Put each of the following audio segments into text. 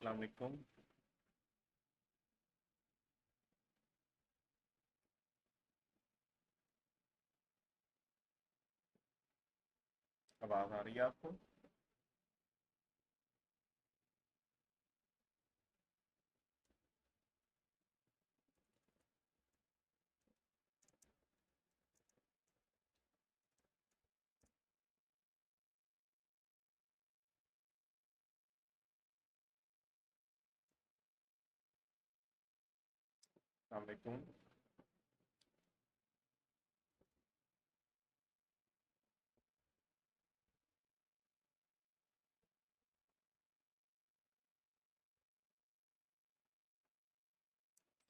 अस्सलाम वालेकुम। आवाज़ आ रही है आपको? अस्सलाम वालेकुम।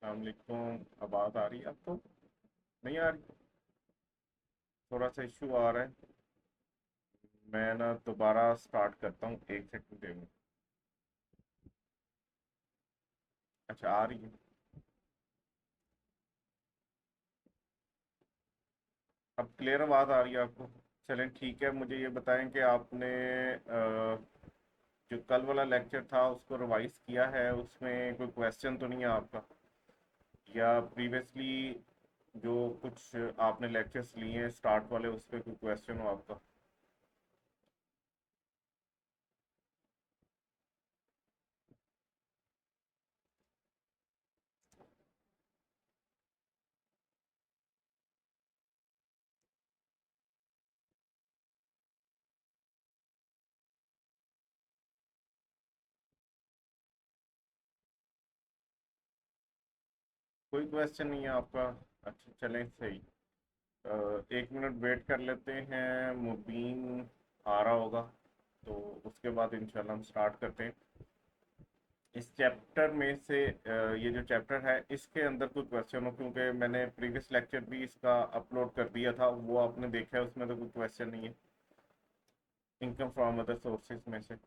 अस्सलाम वालेकुम। आवाज़ आ रही है आपको? नहीं आ रही? थोड़ा सा इशू आ रहा है। मैं ना दोबारा स्टार्ट करता हूँ, एक सेकंड दे में। अच्छा, आ रही है। अब क्लियर आवाज़ आ रही है आपको? चलें, ठीक है। मुझे ये बताएं कि आपने जो कल वाला लेक्चर था उसको रिवाइज किया है? उसमें कोई क्वेश्चन तो नहीं है आपका? या प्रीवियसली जो कुछ आपने लेक्चर्स लिए हैं स्टार्ट वाले, उस पर कोई क्वेश्चन हो आपका? कोई क्वेश्चन नहीं है आपका? अच्छा, चलें, सही। एक मिनट वेट कर लेते हैं, मुबीन आ रहा होगा तो उसके बाद इंशाल्लाह हम स्टार्ट करते हैं। इस चैप्टर में से ये जो चैप्टर है इसके अंदर कोई क्वेश्चन हो, क्योंकि मैंने प्रीवियस लेक्चर भी इसका अपलोड कर दिया था, वो आपने देखा है, उसमें तो कोई क्वेश्चन नहीं है इनकम फ्रॉम अदर सोर्सेज में से।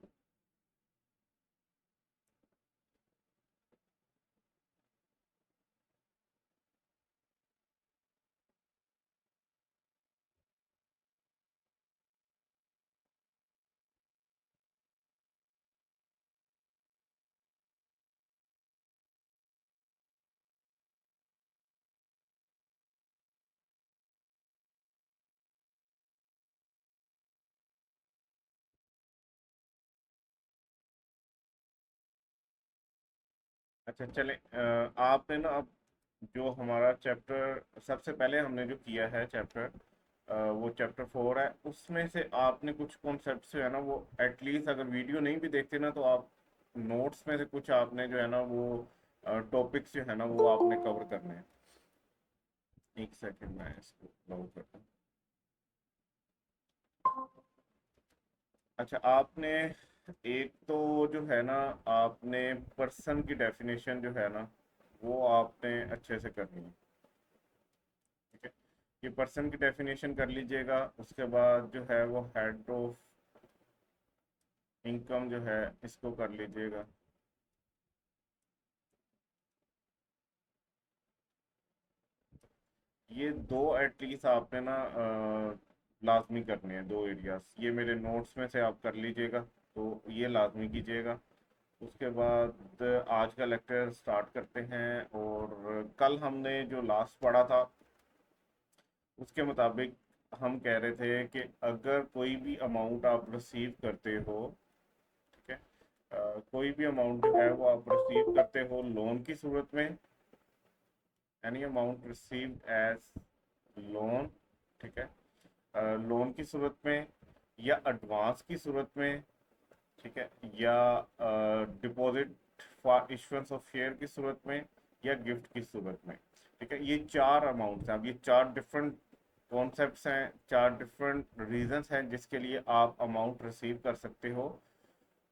अच्छा, चलें। आपने ना अब जो हमारा चैप्टर सबसे पहले हमने जो किया है चैप्टर, वो चैप्टर 4 है। उसमें से आपने कुछ कॉन्सेप्ट जो है ना, वो एटलीस्ट अगर वीडियो नहीं भी देखते ना, तो आप नोट्स में से कुछ आपने जो है ना वो टॉपिक्स जो है ना वो आपने कवर करने हैं। एक सेकंड मैं इसको लॉग करता हूँ। अच्छा, आपने एक तो जो है ना, आपने पर्सन की डेफिनेशन जो है ना वो आपने अच्छे से करनी है। ठीक है, ये पर्सन की डेफिनेशन कर लीजिएगा। उसके बाद जो है वो हेड ऑफ इनकम जो है इसको कर लीजिएगा। ये दो एटलीस्ट आपने ना लाजमी करने हैं, दो एरियाज। ये मेरे नोट्स में से आप कर लीजिएगा, तो ये लाजमी कीजिएगा। उसके बाद आज का लेक्चर स्टार्ट करते हैं। और कल हमने जो लास्ट पढ़ा था उसके मुताबिक हम कह रहे थे कि अगर कोई भी अमाउंट आप रिसीव करते हो, ठीक है, कोई भी अमाउंट जो है वो आप रिसीव करते हो लोन की सूरत में, any amount received as loan, ठीक है, लोन की सूरत में, या एडवांस की सूरत में, ठीक है, या deposit for issuance of share की सूरत में, या गिफ्ट की सूरत में। ठीक है, ये चार अमाउंट्स हैं। अब ये चार डिफरेंट कॉन्सेप्ट्स हैं, चार डिफरेंट रीजंस हैं जिसके लिए आप अमाउंट रिसीव कर सकते हो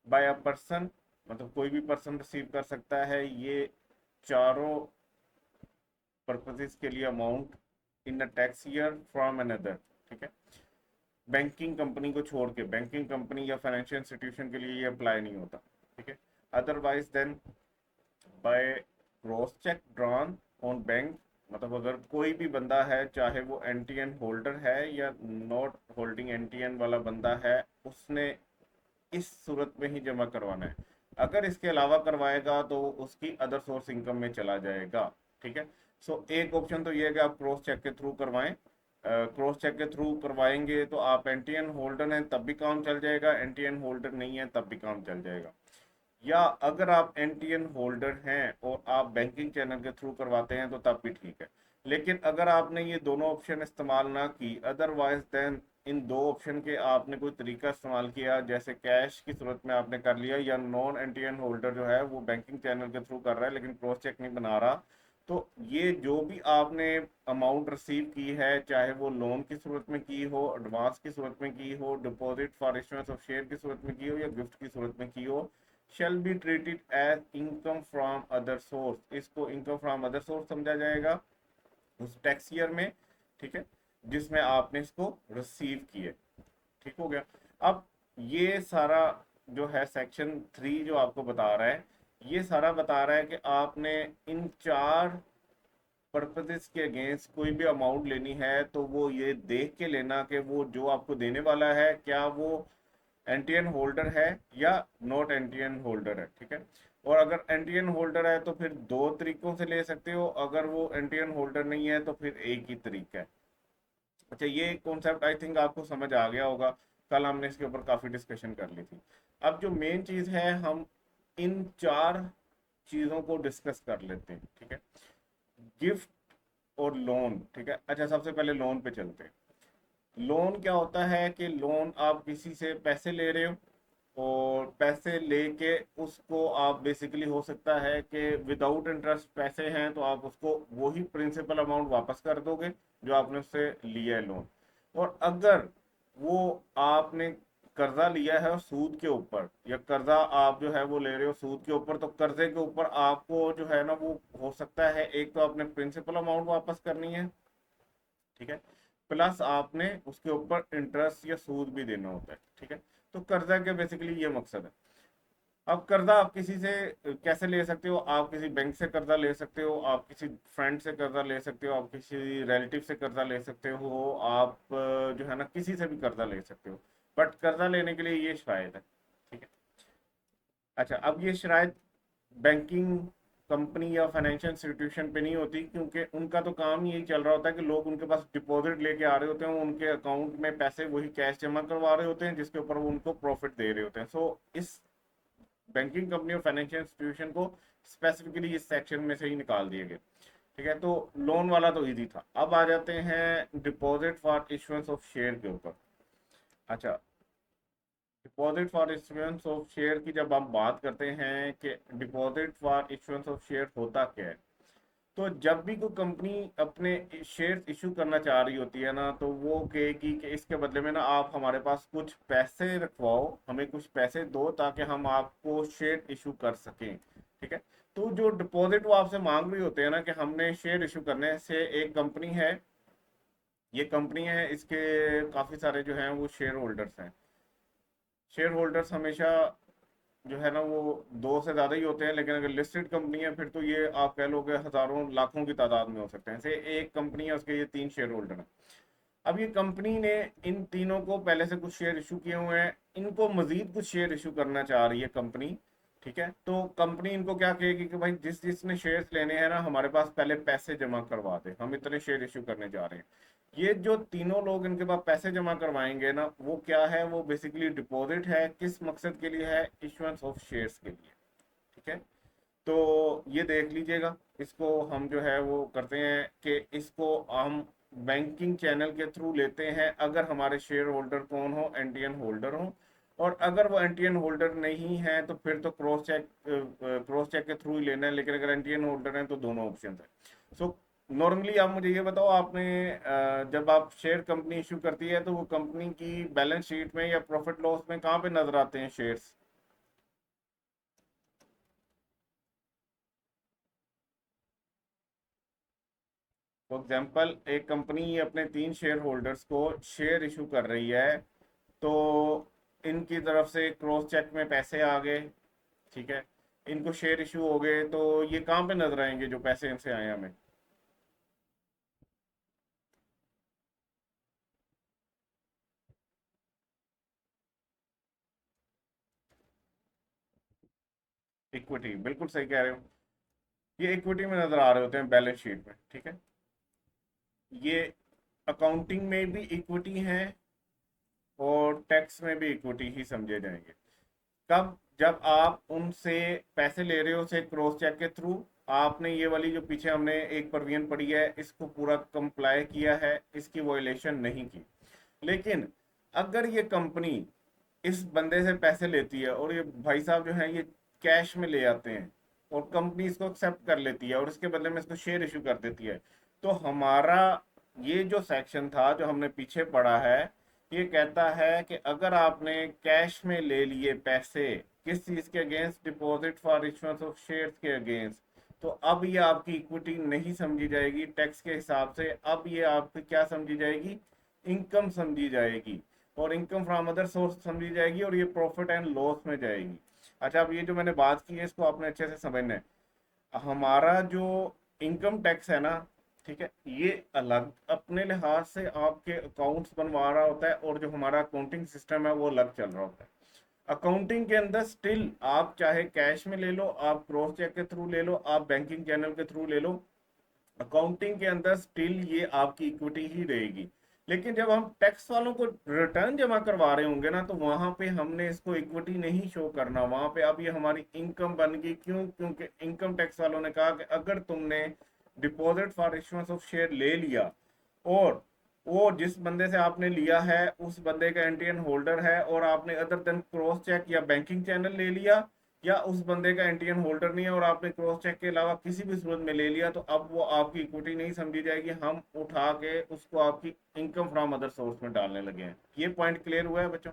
बाय अ पर्सन। मतलब कोई भी पर्सन रिसीव कर सकता है ये चारों पर्पसेस के लिए amount in a tax year from another. ठीक है, बैंकिंग कंपनी को छोड़ के, बैंकिंग कंपनी या फाइनेंशियल इंस्टीट्यूशन के लिए ये अप्लाई नहीं होता। ठीक है, otherwise than by cross cheque drawn on bank. मतलब अगर कोई भी बंदा है, चाहे वो एनटीएन होल्डर है या नॉट होल्डिंग एनटीएन वाला बंदा है, उसने इस सूरत में ही जमा करवाना है। अगर इसके अलावा करवाएगा तो उसकी अदर सोर्स इनकम में चला जाएगा। ठीक है। सो एक ऑप्शन तो ये है कि आप क्रॉस चेक के थ्रू करवाएं। क्रॉस चेक के थ्रू करवाएंगे तो आप एनटीएन होल्डर हैं तब भी काम चल जाएगा, एनटीएन होल्डर नहीं है तब भी काम चल जाएगा। या अगर आप एनटीएन होल्डर हैं और आप बैंकिंग चैनल के थ्रू करवाते हैं तो तब भी ठीक है। लेकिन अगर आपने ये दोनों ऑप्शन इस्तेमाल ना की, अदरवाइज देन इन दो ऑप्शन के आपने कोई तरीका इस्तेमाल किया, जैसे कैश की सूरत में आपने कर लिया, या नॉन एनटीएन होल्डर जो है वो बैंकिंग चैनल के थ्रू कर रहा है लेकिन क्रॉस चेक नहीं बना रहा, तो ये जो भी आपने अमाउंट रिसीव की है, चाहे वो लोन की सूरत में की हो, एडवांस की सूरत में की हो, deposit for issuance of share की सूरत में की हो, या गिफ्ट की सूरत में की हो, shall be treated as income from other source। इसको इनकम फ्रॉम अदर सोर्स समझा जाएगा उस टैक्स ईयर में। ठीक है, जिसमें आपने इसको रिसीव किए। ठीक हो गया। अब ये सारा जो है सेक्शन 3 जो आपको बता रहा है, ये सारा बता रहा है कि आपने इन चार पर्पसेस के अगेंस्ट कोई भी अमाउंट लेनी है तो वो ये देख के लेना कि वो जो आपको देने वाला है क्या वो एनटीएन होल्डर है या नॉट एनटीएन होल्डर है। ठीक है। और अगर एनटीएन होल्डर है तो फिर दो तरीकों से ले सकते हो, अगर वो एनटीएन होल्डर नहीं है तो फिर एक ही तरीका है। अच्छा, ये कॉन्सेप्ट आई थिंक आपको समझ आ गया होगा, कल हमने इसके ऊपर काफी डिस्कशन कर ली थी। अब जो मेन चीज है, हम इन चार चीजों को डिस्कस कर लेते हैं। ठीक है। गिफ्ट और लोन। ठीक है। अच्छा, सबसे पहले लोन पे चलते हैं। लोन क्या होता है कि लोन आप किसी से पैसे ले रहे हो, और पैसे लेके उसको आप बेसिकली हो सकता है कि विदाउट इंटरेस्ट पैसे हैं तो आप उसको वही प्रिंसिपल अमाउंट वापस कर दोगे जो आपने उससे लिया है लोन। और अगर वो आपने कर्जा लिया है सूद के ऊपर, या कर्जा आप जो है वो ले रहे हो सूद के ऊपर, तो कर्जे के ऊपर आपको जो है ना वो हो सकता है, एक तो आपने प्रिंसिपल अमाउंट वापस करनी है। ठीक है। प्लस आपने उसके ऊपर इंटरेस्ट या सूद भी देना होता है। ठीक है। तो कर्जा के बेसिकली ये मकसद है। अब कर्जा आप किसी से कैसे ले सकते हो? आप किसी बैंक से कर्जा ले सकते हो, आप किसी फ्रेंड से कर्जा ले सकते हो, आप किसी रिलेटिव से कर्जा ले सकते हो, आप जो है ना किसी से भी कर्जा ले सकते हो। बट कर्जा लेने के लिए ये शराइत है। ठीक है। अच्छा, अब ये शराइत बैंकिंग कंपनी या फाइनेंशियल इंस्टीट्यूशन पे नहीं होती, क्योंकि उनका तो काम यही चल रहा होता है कि लोग उनके पास डिपॉजिट लेके आ रहे होते हैं, उनके अकाउंट में पैसे वही कैश जमा करवा रहे होते हैं जिसके ऊपर वो उनको प्रॉफिट दे रहे होते हैं। सो इस बैंकिंग कंपनी और फाइनेंशियल इंस्टीट्यूशन को स्पेसिफिकली इस सेक्शन में से ही निकाल दिए गए। ठीक है। तो लोन वाला तो इजी था। अब आ जाते हैं deposit for issuance of share के ऊपर। अच्छा, deposit for issuance of share की जब हम बात करते हैं कि deposit for issuance of share होता क्या है, तो जब भी कोई कंपनी अपने शेयर इशू करना चाह रही होती है ना, तो वो कहेगी कि इसके बदले में ना आप हमारे पास कुछ पैसे रखवाओ, हमें कुछ पैसे दो ताकि हम आपको शेयर इशू कर सकें। ठीक है। तो जो डिपॉजिट वो आपसे मांग रही होते हैं ना कि हमने शेयर इशू करने से, एक कंपनी है, ये कंपनी है, इसके काफी सारे जो हैं वो शेयर होल्डर्स हैं। शेयर होल्डर्स हमेशा जो है ना वो दो से ज्यादा ही होते हैं, लेकिन अगर लिस्टेड कंपनी है फिर तो ये आप कह लोगे हजारों लाखों की तादाद में हो सकते हैं। जैसे एक कंपनी है, उसके ये 3 शेयर होल्डर हैं। अब ये कंपनी ने इन तीनों को पहले से कुछ शेयर इशू किए हुए हैं, इनको मजीद कुछ शेयर इशू करना चाह रही है कंपनी। ठीक है। तो कंपनी इनको क्या कहेगी कि भाई जिस जिसने शेयर्स लेने हैं ना, हमारे पास पहले पैसे जमा करवा दे, हम इतने शेयर इशू करने जा रहे हैं। ये जो तीनों लोग इनके पास पैसे जमा करवाएंगे ना, वो क्या है, वो बेसिकली डिपॉजिट है। किस मकसद के लिए है? इश्यूएंस ऑफ शेयर्स के लिए। ठीक है। तो ये देख लीजिएगा, इसको हम जो है वो करते हैं कि इसको हम बैंकिंग चैनल के थ्रू लेते हैं अगर हमारे शेयर होल्डर कौन हो, एनटीएन होल्डर हो। और अगर वो एनटीएन होल्डर नहीं है तो फिर तो क्रॉस चेक के थ्रू ही लेना है, लेकिन अगर एनटीएन होल्डर है तो दोनों ऑप्शन है। सो नॉर्मली आप मुझे ये बताओ, आपने जब आप शेयर कंपनी इशू करती है तो वो कंपनी की बैलेंस शीट में या प्रॉफिट लॉस में कहाँ पे नजर आते हैं शेयर्स? फॉर एग्जाम्पल, एक कंपनी अपने 3 शेयर होल्डर्स को शेयर इशू कर रही है, तो इनकी तरफ से क्रॉस चेक में पैसे आ गए। ठीक है। इनको शेयर इशू हो गए, तो ये कहाँ पे नजर आएंगे जो पैसे इनसे आए हमें? इक्विटी, बिल्कुल सही कह रहे हो। ये इक्विटी में नजर आ रहे होते हैं बैलेंस शीट में, ठीक है। ये अकाउंटिंग में भी इक्विटी है और टैक्स में भी इक्विटी ही समझे जाएंगे। कब? जब आप उनसे पैसे ले रहे हो से क्रॉस चेक के थ्रू, आपने ये वाली जो पीछे हमने एक प्रोविजन पढ़ी है इसको पूरा कंप्लाई किया है, इसकी वॉयलेशन नहीं की। लेकिन अगर ये कंपनी इस बंदे से पैसे लेती है और ये भाई साहब जो है ये कैश में ले आते हैं और कंपनी इसको एक्सेप्ट कर लेती है और इसके बदले में इसको शेयर इशू कर देती है, तो हमारा ये जो सेक्शन था जो हमने पीछे पढ़ा है, ये कहता है कि अगर आपने कैश में ले लिए पैसे किस चीज के against, deposit for issuance of shares के अगेंस्ट, तो अब ये आपकी इक्विटी नहीं समझी जाएगी टैक्स के हिसाब से। अब ये आपकी क्या समझी जाएगी? इनकम समझी जाएगी, और इनकम फ्रॉम अदर सोर्स समझी जाएगी, और ये प्रॉफिट एंड लॉस में जाएगी। अच्छा, अब ये जो मैंने बात की है इसको आपने अच्छे से समझना है। हमारा जो इनकम टैक्स है ना, ठीक है, ये अलग अपने लिहाज से आपके अकाउंट्स बनवा रहा होता है, और जो हमारा अकाउंटिंग सिस्टम है वो अलग चल रहा होता है। अकाउंटिंग के अंदर स्टिल आप चाहे कैश में ले लो, आप क्रॉस चेक के थ्रू ले लो, आप बैंकिंग चैनल के थ्रू ले लो, अकाउंटिंग के अंदर स्टिल ये आपकी इक्विटी ही रहेगी। लेकिन जब हम टैक्स वालों को रिटर्न जमा करवा रहे होंगे ना, तो वहां पे हमने इसको इक्विटी नहीं शो करना, वहां पे अब ये हमारी इनकम बन गई। क्यों? क्योंकि इनकम टैक्स वालों ने कहा कि अगर तुमने deposit for issuance of share ले लिया, और वो जिस बंदे से आपने लिया है उस बंदे का एनटीएन होल्डर है, और आपने अदर देन क्रॉस चेक या बैंकिंग चैनल ले लिया, या उस बंदे का एनटीएन होल्डर नहीं है और आपने क्रॉस चेक के अलावा किसी भी सूरत में ले लिया, तो अब वो आपकी इक्विटी नहीं समझी जाएगी। हम उठा के उसको आपकी इनकम फ्रॉम अदर सोर्स में डालने लगे हैं। ये पॉइंट क्लियर हुआ है बच्चों?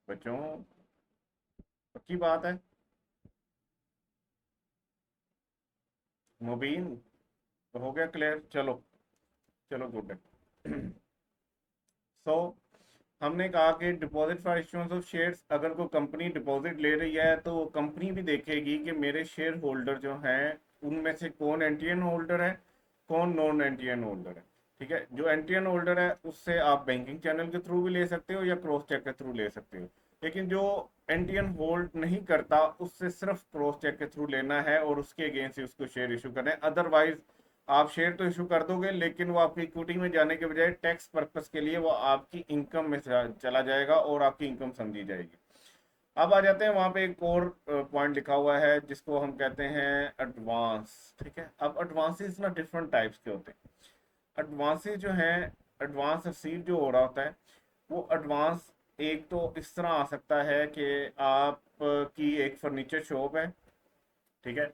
बच्चों, पक्की बात है? मुबीन, तो हो गया क्लियर? चलो, चलो गुड है। सो हमने कहा कि deposit for issuance of shares, अगर कोई कंपनी डिपॉजिट ले रही है तो वो कंपनी भी देखेगी कि मेरे शेयर होल्डर जो हैं उनमें से कौन एनटीएन होल्डर है, कौन नॉन एनटीएन होल्डर है। ठीक है, जो एनटीएन होल्डर है उससे आप बैंकिंग चैनल के थ्रू भी ले सकते हो या क्रॉस चेक के थ्रू ले सकते हो। लेकिन जो एनटीएन होल्ड नहीं करता उससे सिर्फ क्रॉस चेक के थ्रू लेना है और उसके अगेंस्ट ही उसको शेयर इशू करना है। अदरवाइज आप शेयर तो इशू कर दोगे, लेकिन वो आपकी इक्विटी में जाने के बजाय टैक्स पर्पस के लिए वो आपकी इनकम में चला जाएगा और आपकी इनकम समझी जाएगी। अब आ जाते हैं वहां पे एक और पॉइंट लिखा हुआ है जिसको हम कहते हैं एडवांस। ठीक है, अब एडवांसेस ना डिफरेंट टाइप्स के होते हैं। एडवांसेस जो हैं, एडवांस रिसीव जो हो रहा होता है, वो एडवांस एक तो इस तरह आ सकता है कि आप की एक फर्नीचर शॉप है, ठीक है,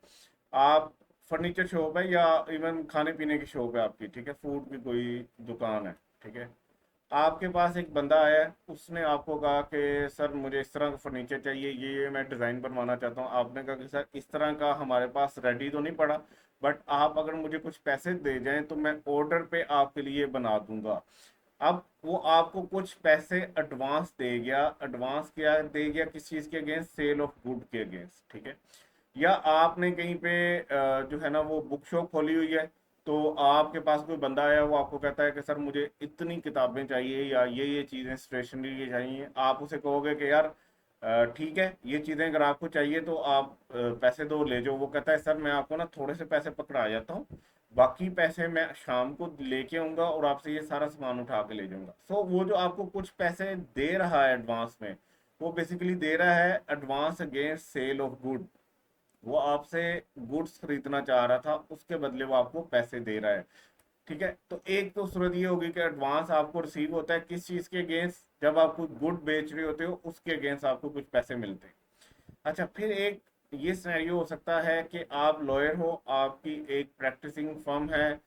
आप फर्नीचर शॉप है या इवन खाने पीने की शॉप है आपकी, ठीक है, फूड की कोई दुकान है, ठीक है। आपके पास एक बंदा आया है, उसने आपको कहा कि सर मुझे इस तरह का फर्नीचर चाहिए, ये मैं डिज़ाइन बनवाना चाहता हूँ। आपने कहा कि सर इस तरह का हमारे पास रेडी तो नहीं पड़ा, बट आप अगर मुझे कुछ पैसे दे जाएं तो मैं ऑर्डर पे आपके लिए बना दूंगा। अब वो आपको कुछ पैसे एडवांस दे गया। एडवांस क्या दे गया? किस चीज़ के अगेंस्ट? सेल ऑफ गुड के अगेंस्ट, ठीक है। या आपने कहीं पे जो है ना वो बुक शॉप खोली हुई है, तो आपके पास कोई बंदा आया, वो आपको कहता है कि सर मुझे इतनी किताबें चाहिए या ये चीज़ें स्टेशनरी की चाहिए। आप उसे कहोगे कि यार ठीक है, ये चीज़ें अगर आपको चाहिए तो आप पैसे दो, ले जाओ। वो कहता है सर मैं आपको ना थोड़े से पैसे पकड़ा जाता हूँ, बाकी पैसे मैं शाम को लेके आऊँगा और आपसे ये सारा सामान उठा के ले जाऊँगा। सो वो जो आपको कुछ पैसे दे रहा है एडवांस में, वो बेसिकली दे रहा है advance against sale of good. वो आपसे गुड्स खरीदना चाह रहा था, उसके बदले वो आपको पैसे दे रहा है। ठीक है, तो एक तो सूरत ये होगी कि एडवांस आपको रिसीव होता है किस चीज के अगेंस्ट? जब आप कुछ गुड बेच रहे होते हो उसके अगेंस्ट आपको कुछ पैसे मिलते हैं। अच्छा, फिर एक ये सिनेरियो हो सकता है कि आप लॉयर हो, आपकी एक प्रैक्टिसिंग फर्म है,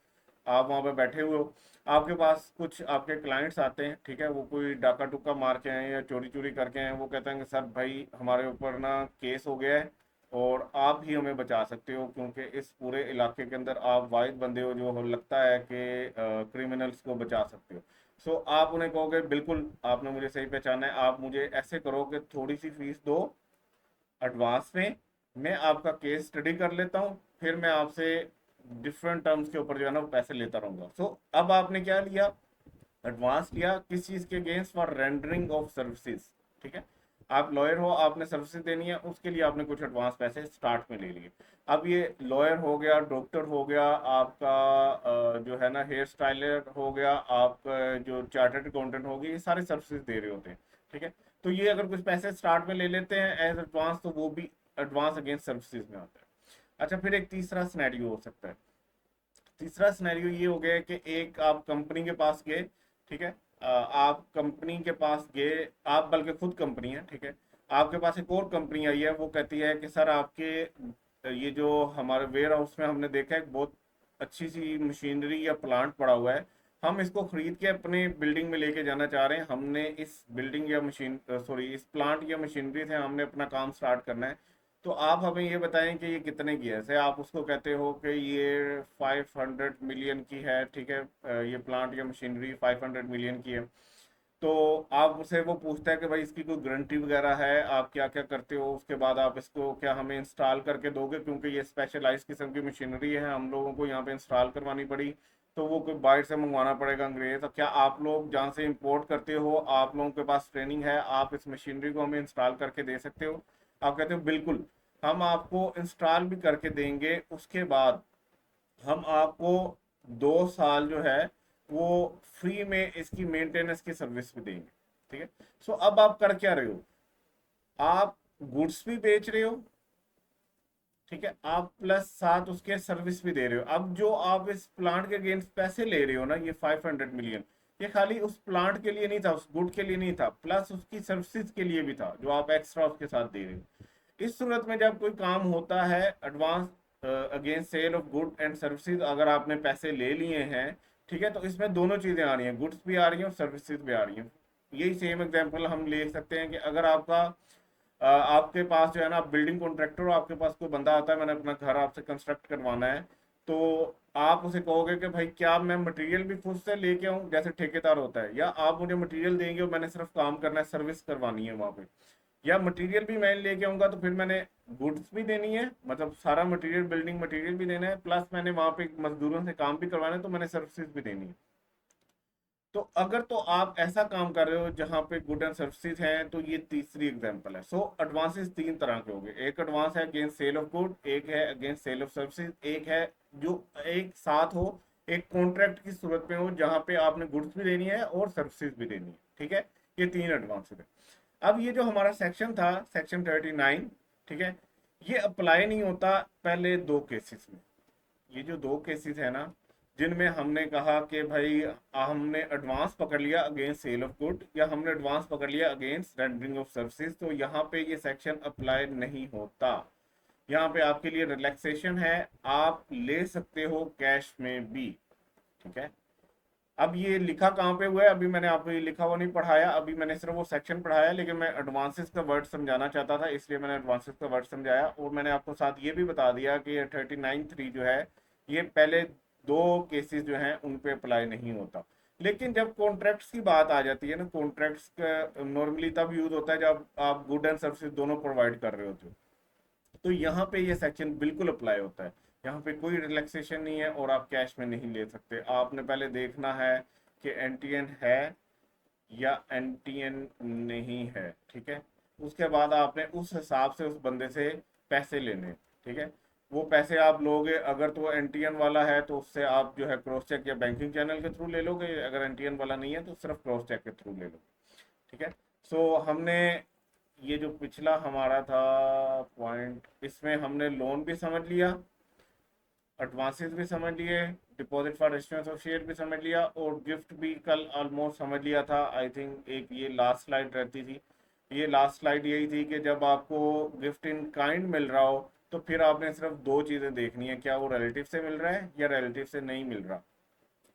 आप वहाँ पे बैठे हुए हो, आपके पास कुछ आपके क्लाइंट्स आते हैं, ठीक है, वो कोई डाका टुक्का मार के आए हैं या चोरी चोरी करके आए हैं। वो कहते हैं कि सर भाई हमारे ऊपर ना केस हो गया है और आप ही हमें बचा सकते हो, क्योंकि इस पूरे इलाके के अंदर आप वाहिद बंदे हो जो लगता है कि क्रिमिनल्स को बचा सकते हो। सो आप उन्हें कहोगे बिल्कुल आपने मुझे सही पहचाना है, आप मुझे ऐसे करो कि थोड़ी सी फीस दो एडवांस में, मैं आपका केस स्टडी कर लेता हूँ, फिर मैं आपसे डिफरेंट टर्म्स के ऊपर जो है ना वो पैसे लेता रहूंगा। सो अब आपने क्या लिया, एडवांस लिया किस चीज के against, for rendering of services. ठीक है, आप लॉयर हो, आपने सर्विसेज देनी है, उसके लिए आपने कुछ एडवांस पैसे स्टार्ट में ले लिए। अब ये लॉयर हो गया, डॉक्टर हो गया, आपका जो है ना हेयर स्टाइलर हो गया, आपका जो चार्टर्ड अकाउंटेंट हो गया, ये सारे सर्विसेज दे रहे होते हैं। ठीक है, तो ये अगर कुछ पैसे स्टार्ट में ले लेते हैं एज एडवांस, तो वो भी एडवांस अगेंस्ट सर्विसेज में आता है। अच्छा, फिर एक तीसरा सिनेरियो हो सकता है। तीसरा सिनेरियो ये हो गया कि एक आप कंपनी के पास गए। ठीक है, आप कंपनी के पास गए, आप बल्कि खुद कंपनी है। ठीक है, आपके पास एक और कंपनी आई है, वो कहती है कि सर आपके ये जो हमारे वेयर हाउस में हमने देखा है बहुत अच्छी सी मशीनरी या प्लांट पड़ा हुआ है, हम इसको खरीद के अपने बिल्डिंग में लेके जाना चाह रहे हैं, हमने इस बिल्डिंग या मशीन सॉरी इस प्लांट या मशीनरी से हमने अपना काम स्टार्ट करना है। तो आप हमें ये बताएं कि ये कितने की है। जैसे आप उसको कहते हो कि ये 500 मिलियन की है। ठीक है, ये प्लांट या मशीनरी 500 मिलियन की है। तो आप उसे वो पूछता है कि भाई इसकी कोई गारंटी वगैरह है, आप क्या क्या करते हो, उसके बाद आप इसको क्या हमें इंस्टॉल करके दोगे, क्योंकि ये स्पेशलाइज किस्म की मशीनरी है, हम लोगों को यहाँ पे इंस्टॉल करवानी पड़ी, तो वो कोई बाहर से मंगवाना पड़ेगा अंग्रेज। तो क्या आप लोग जहाँ से इंपोर्ट करते हो, आप लोगों के पास ट्रेनिंग है, आप इस मशीनरी को हमें इंस्टॉल करके दे सकते हो? आप कहते हो बिल्कुल, हम आपको इंस्टॉल भी करके देंगे, उसके बाद हम आपको 2 साल जो है वो फ्री में इसकी मेंटेनेंस की सर्विस भी देंगे। ठीक है, सो अब आप कर क्या रहे हो, आप गुड्स भी बेच रहे हो। ठीक है, आप प्लस साथ उसके सर्विस भी दे रहे हो। अब जो आप इस प्लांट के अगेंस्ट पैसे ले रहे हो ना, ये 500 मिलियन, ये खाली उस प्लांट के लिए नहीं था, उस गुड के लिए नहीं था, प्लस उसकी सर्विसेज के लिए भी था जो आप एक्स्ट्रा उसके साथ दे रहे हो। इस सूरत में जब कोई काम होता है advance against sale of good and services, अगर आपने पैसे ले लिए हैं, ठीक है, तो इसमें दोनों चीजें आ रही हैं, गुड्स भी आ रही हैं और सर्विसेज भी आ रही हैं। यही सेम एग्जांपल हम ले सकते हैं कि अगर आपका आपके पास जो है ना, आप बिल्डिंग कॉन्ट्रैक्टर हो, आपके पास कोई बंदा आता है, मैंने अपना घर आपसे कंस्ट्रक्ट करवाना है, तो आप उसे कहोगे कि भाई क्या मैं मटेरियल भी खुद से लेके आऊं, जैसे ठेकेदार होता है, या आप मुझे मटेरियल देंगे और मैंने सिर्फ काम करना है, सर्विस करवानी है वहां पे, या मटेरियल भी मैं लेके आऊंगा तो फिर मैंने गुड्स भी देनी है, मतलब सारा मटेरियल बिल्डिंग मटेरियल भी देना है, प्लस मैंने वहां पे मजदूरों से काम भी करवाना है, तो मैंने सर्विसेज भी देनी है। तो अगर तो आप ऐसा काम कर रहे हो जहां पे गुड एंड सर्विसेज हैं, तो ये तीसरी एग्जांपल है। सो एडवांसेस तीन तरह के हो गए, एक एडवांस है अगेंस्ट सेल ऑफ गुड, एक है अगेंस्ट सेल ऑफ सर्विसेज, एक है जो एक साथ हो, एक कॉन्ट्रैक्ट की सूरत में हो जहां पे आपने गुड्स भी देनी है और सर्विसेज भी देनी है। ठीक है, ये तीन एडवांसेस है। अब ये जो हमारा सेक्शन था, सेक्शन 39, ठीक है, ये अप्लाई नहीं होता पहले दो केसेस में। ये जो दो केसेस है ना, जिनमें हमने कहा कि भाई हमने एडवांस पकड़ लिया अगेंस्ट सेल ऑफ गुड, या हमने एडवांस पकड़ लिया अगेंस्ट रेंडरिंग ऑफ सर्विसेज, तो यहाँ पे ये सेक्शन अप्लाई नहीं होता। यहाँ पे आपके लिए रिलैक्सेशन है, आप ले सकते हो कैश में भी। ठीक है, अब ये लिखा कहाँ पे हुआ है, अभी मैंने आपको ये लिखा हुआ नहीं पढ़ाया, अभी मैंने सिर्फ वो सेक्शन पढ़ाया, लेकिन मैं एडवांसेस का वर्ड समझाना चाहता था, इसलिए मैंने एडवांसेस का वर्ड समझाया, और मैंने आपको साथ ये भी बता दिया कि ये 39(3) जो है, ये पहले दो केसेस जो हैं उन पे अप्लाई नहीं होता। लेकिन जब कॉन्ट्रैक्ट्स की बात आ जाती है ना, कॉन्ट्रैक्ट्स का नॉर्मली तब यूज होता है जब आप गुड एंड सर्विसेज दोनों प्रोवाइड कर रहे होते हो, तो यहाँ पे ये सेक्शन बिल्कुल अप्लाई होता है। यहाँ पे कोई रिलैक्सेशन नहीं है और आप कैश में नहीं ले सकते। आपने पहले देखना है कि एनटीएन है या एनटीएन नहीं है। ठीक है, उसके बाद आपने उस हिसाब से उस बंदे से पैसे लेने। ठीक है, वो पैसे आप लोगे, अगर तो एनटीएन वाला है तो उससे आप जो है क्रॉस चेक या बैंकिंग चैनल के थ्रू ले लोगे, अगर एनटीएन वाला नहीं है तो सिर्फ क्रॉस चेक के थ्रू ले लो। ठीक है, सो हमने ये जो पिछला हमारा था पॉइंट, इसमें हमने लोन भी समझ लिया, एडवांसेस भी समझ लिए, deposit for issuance of share भी समझ लिया, और गिफ्ट भी कल ऑलमोस्ट समझ लिया था। आई थिंक एक ये लास्ट स्लाइड रहती थी, ये लास्ट स्लाइड यही थी कि जब आपको गिफ्ट इन काइंड मिल रहा हो, तो फिर आपने सिर्फ दो चीज़ें देखनी है, क्या वो रिलेटिव से मिल रहा है या रिलेटिव से नहीं मिल रहा।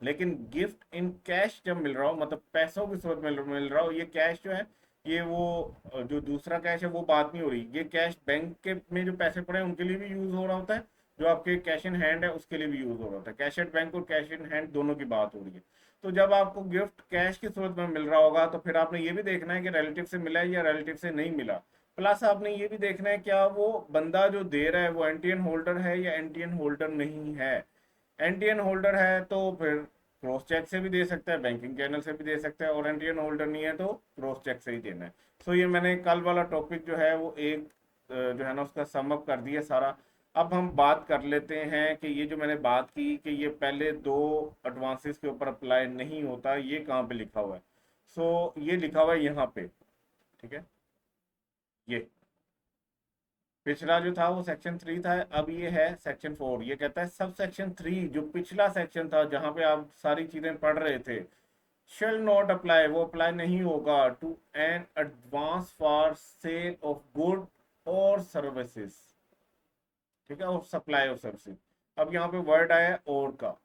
लेकिन गिफ्ट इन कैश जब मिल रहा हो, मतलब पैसों की सूरत में मिल रहा हो, ये कैश जो है, ये वो जो दूसरा कैश है वो बात नहीं हो रही, ये कैश बैंक के में जो पैसे पड़े हैं उनके लिए भी यूज हो रहा होता है, जो आपके कैश इन हैंड है उसके लिए भी यूज हो रहा होता है, कैश एट बैंक और कैश इन हैंड दोनों की बात हो रही है। तो जब आपको गिफ्ट कैश की सूरत में मिल रहा होगा, तो फिर आपने ये भी देखना है कि रिलेटिव से मिला है या रिलेटिव से नहीं मिला। प्लस आपने ये भी देखना है क्या वो बंदा जो दे रहा है वो एनटीएन होल्डर है या एनटीएन होल्डर नहीं है। एनटीएन होल्डर है तो फिर क्रॉस चेक से भी दे सकता है, बैंकिंग चैनल से भी दे सकता है, और एनटीएन होल्डर नहीं है तो क्रॉस चेक से ही देना है। सो ये मैंने कल वाला टॉपिक जो है वो एक जो है ना उसका समअप कर दिया सारा। अब हम बात कर लेते हैं कि ये जो मैंने बात की कि ये पहले दो एडवांसेस के ऊपर अप्लाई नहीं होता, ये कहाँ पे लिखा हुआ है। सो ये लिखा हुआ है यहाँ पे, ठीक है। ये पिछला जो था वो सेक्शन 3 था, अब ये है सेक्शन 4। ये कहता है सब सेक्शन 3 जो पिछला सेक्शन था जहां पे आप सारी चीजें पढ़ रहे थे, शेल नॉट अप्लाई, वो अप्लाई नहीं होगा to an advance for sale of good और सर्विसेज, ठीक है, और सप्लाई ऑफ सर्विसेज। अब यहाँ पे वर्ड आया है और का,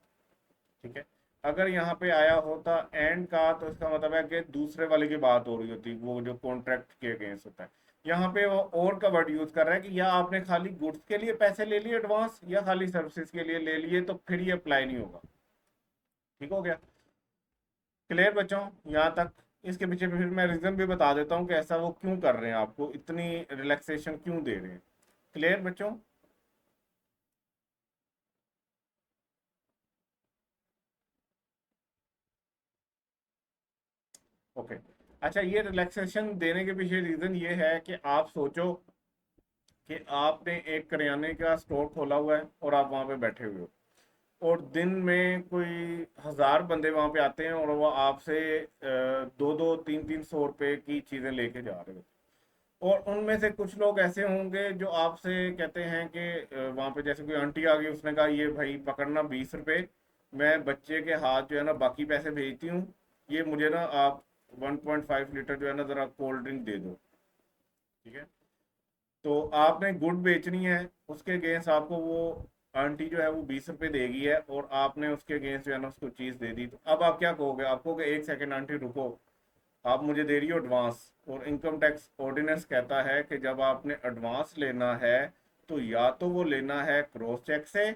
ठीक है। अगर यहाँ पे आया होता एंड का तो इसका मतलब है कि दूसरे वाले की बात हो रही होती, वो जो कॉन्ट्रैक्ट के अगेंस्ट होता है। यहाँ पे वो और का वर्ड यूज कर रहा है कि या आपने खाली गुड्स के लिए पैसे ले लिए एडवांस या खाली सर्विसेज के लिए ले लिए, तो फिर ये अप्लाई नहीं होगा। ठीक हो गया, क्लियर बच्चों यहाँ तक। इसके पीछे फिर मैं रीजन भी बता देता हूँ कि ऐसा वो क्यों कर रहे हैं, आपको इतनी रिलैक्सेशन क्यों दे रहे हैं। क्लियर बच्चों। ओके। अच्छा, ये रिलैक्सेशन देने के पीछे रीजन ये है कि आप सोचो कि आपने एक करियाने का स्टोर खोला हुआ है और आप वहां पे बैठे हुए हो, और दिन में कोई 1000 बंदे वहां पे आते हैं और वो आपसे 2-2, 3-3 सौ रुपए की चीजें लेके जा रहे हो। और उनमें से कुछ लोग ऐसे होंगे जो आपसे कहते हैं कि वहां पे जैसे कोई आंटी आ गई, उसने कहा ये भाई पकड़ना 20 रुपए, मैं बच्चे के हाथ जो है ना बाकी पैसे भेजती हूँ, ये मुझे ना आप 1.5 लीटर जो है ना जरा कोल्ड ड्रिंक दे दो, ठीक है। तो आपने गुड बेचनी है, उसके अगेंस्ट आपको वो आंटी जो है वो 20 रुपए देगी है, और आपने उसके अगेंस्ट जो है ना उसको चीज दे दी, तो अब आप क्या कहोगे, आप कहोगे एक सेकंड आंटी रुको, आप मुझे दे रही हो एडवांस, और इनकम टैक्स ऑर्डिनेंस कहता है कि जब आपने एडवांस लेना है तो या तो वो लेना है क्रॉस चेक से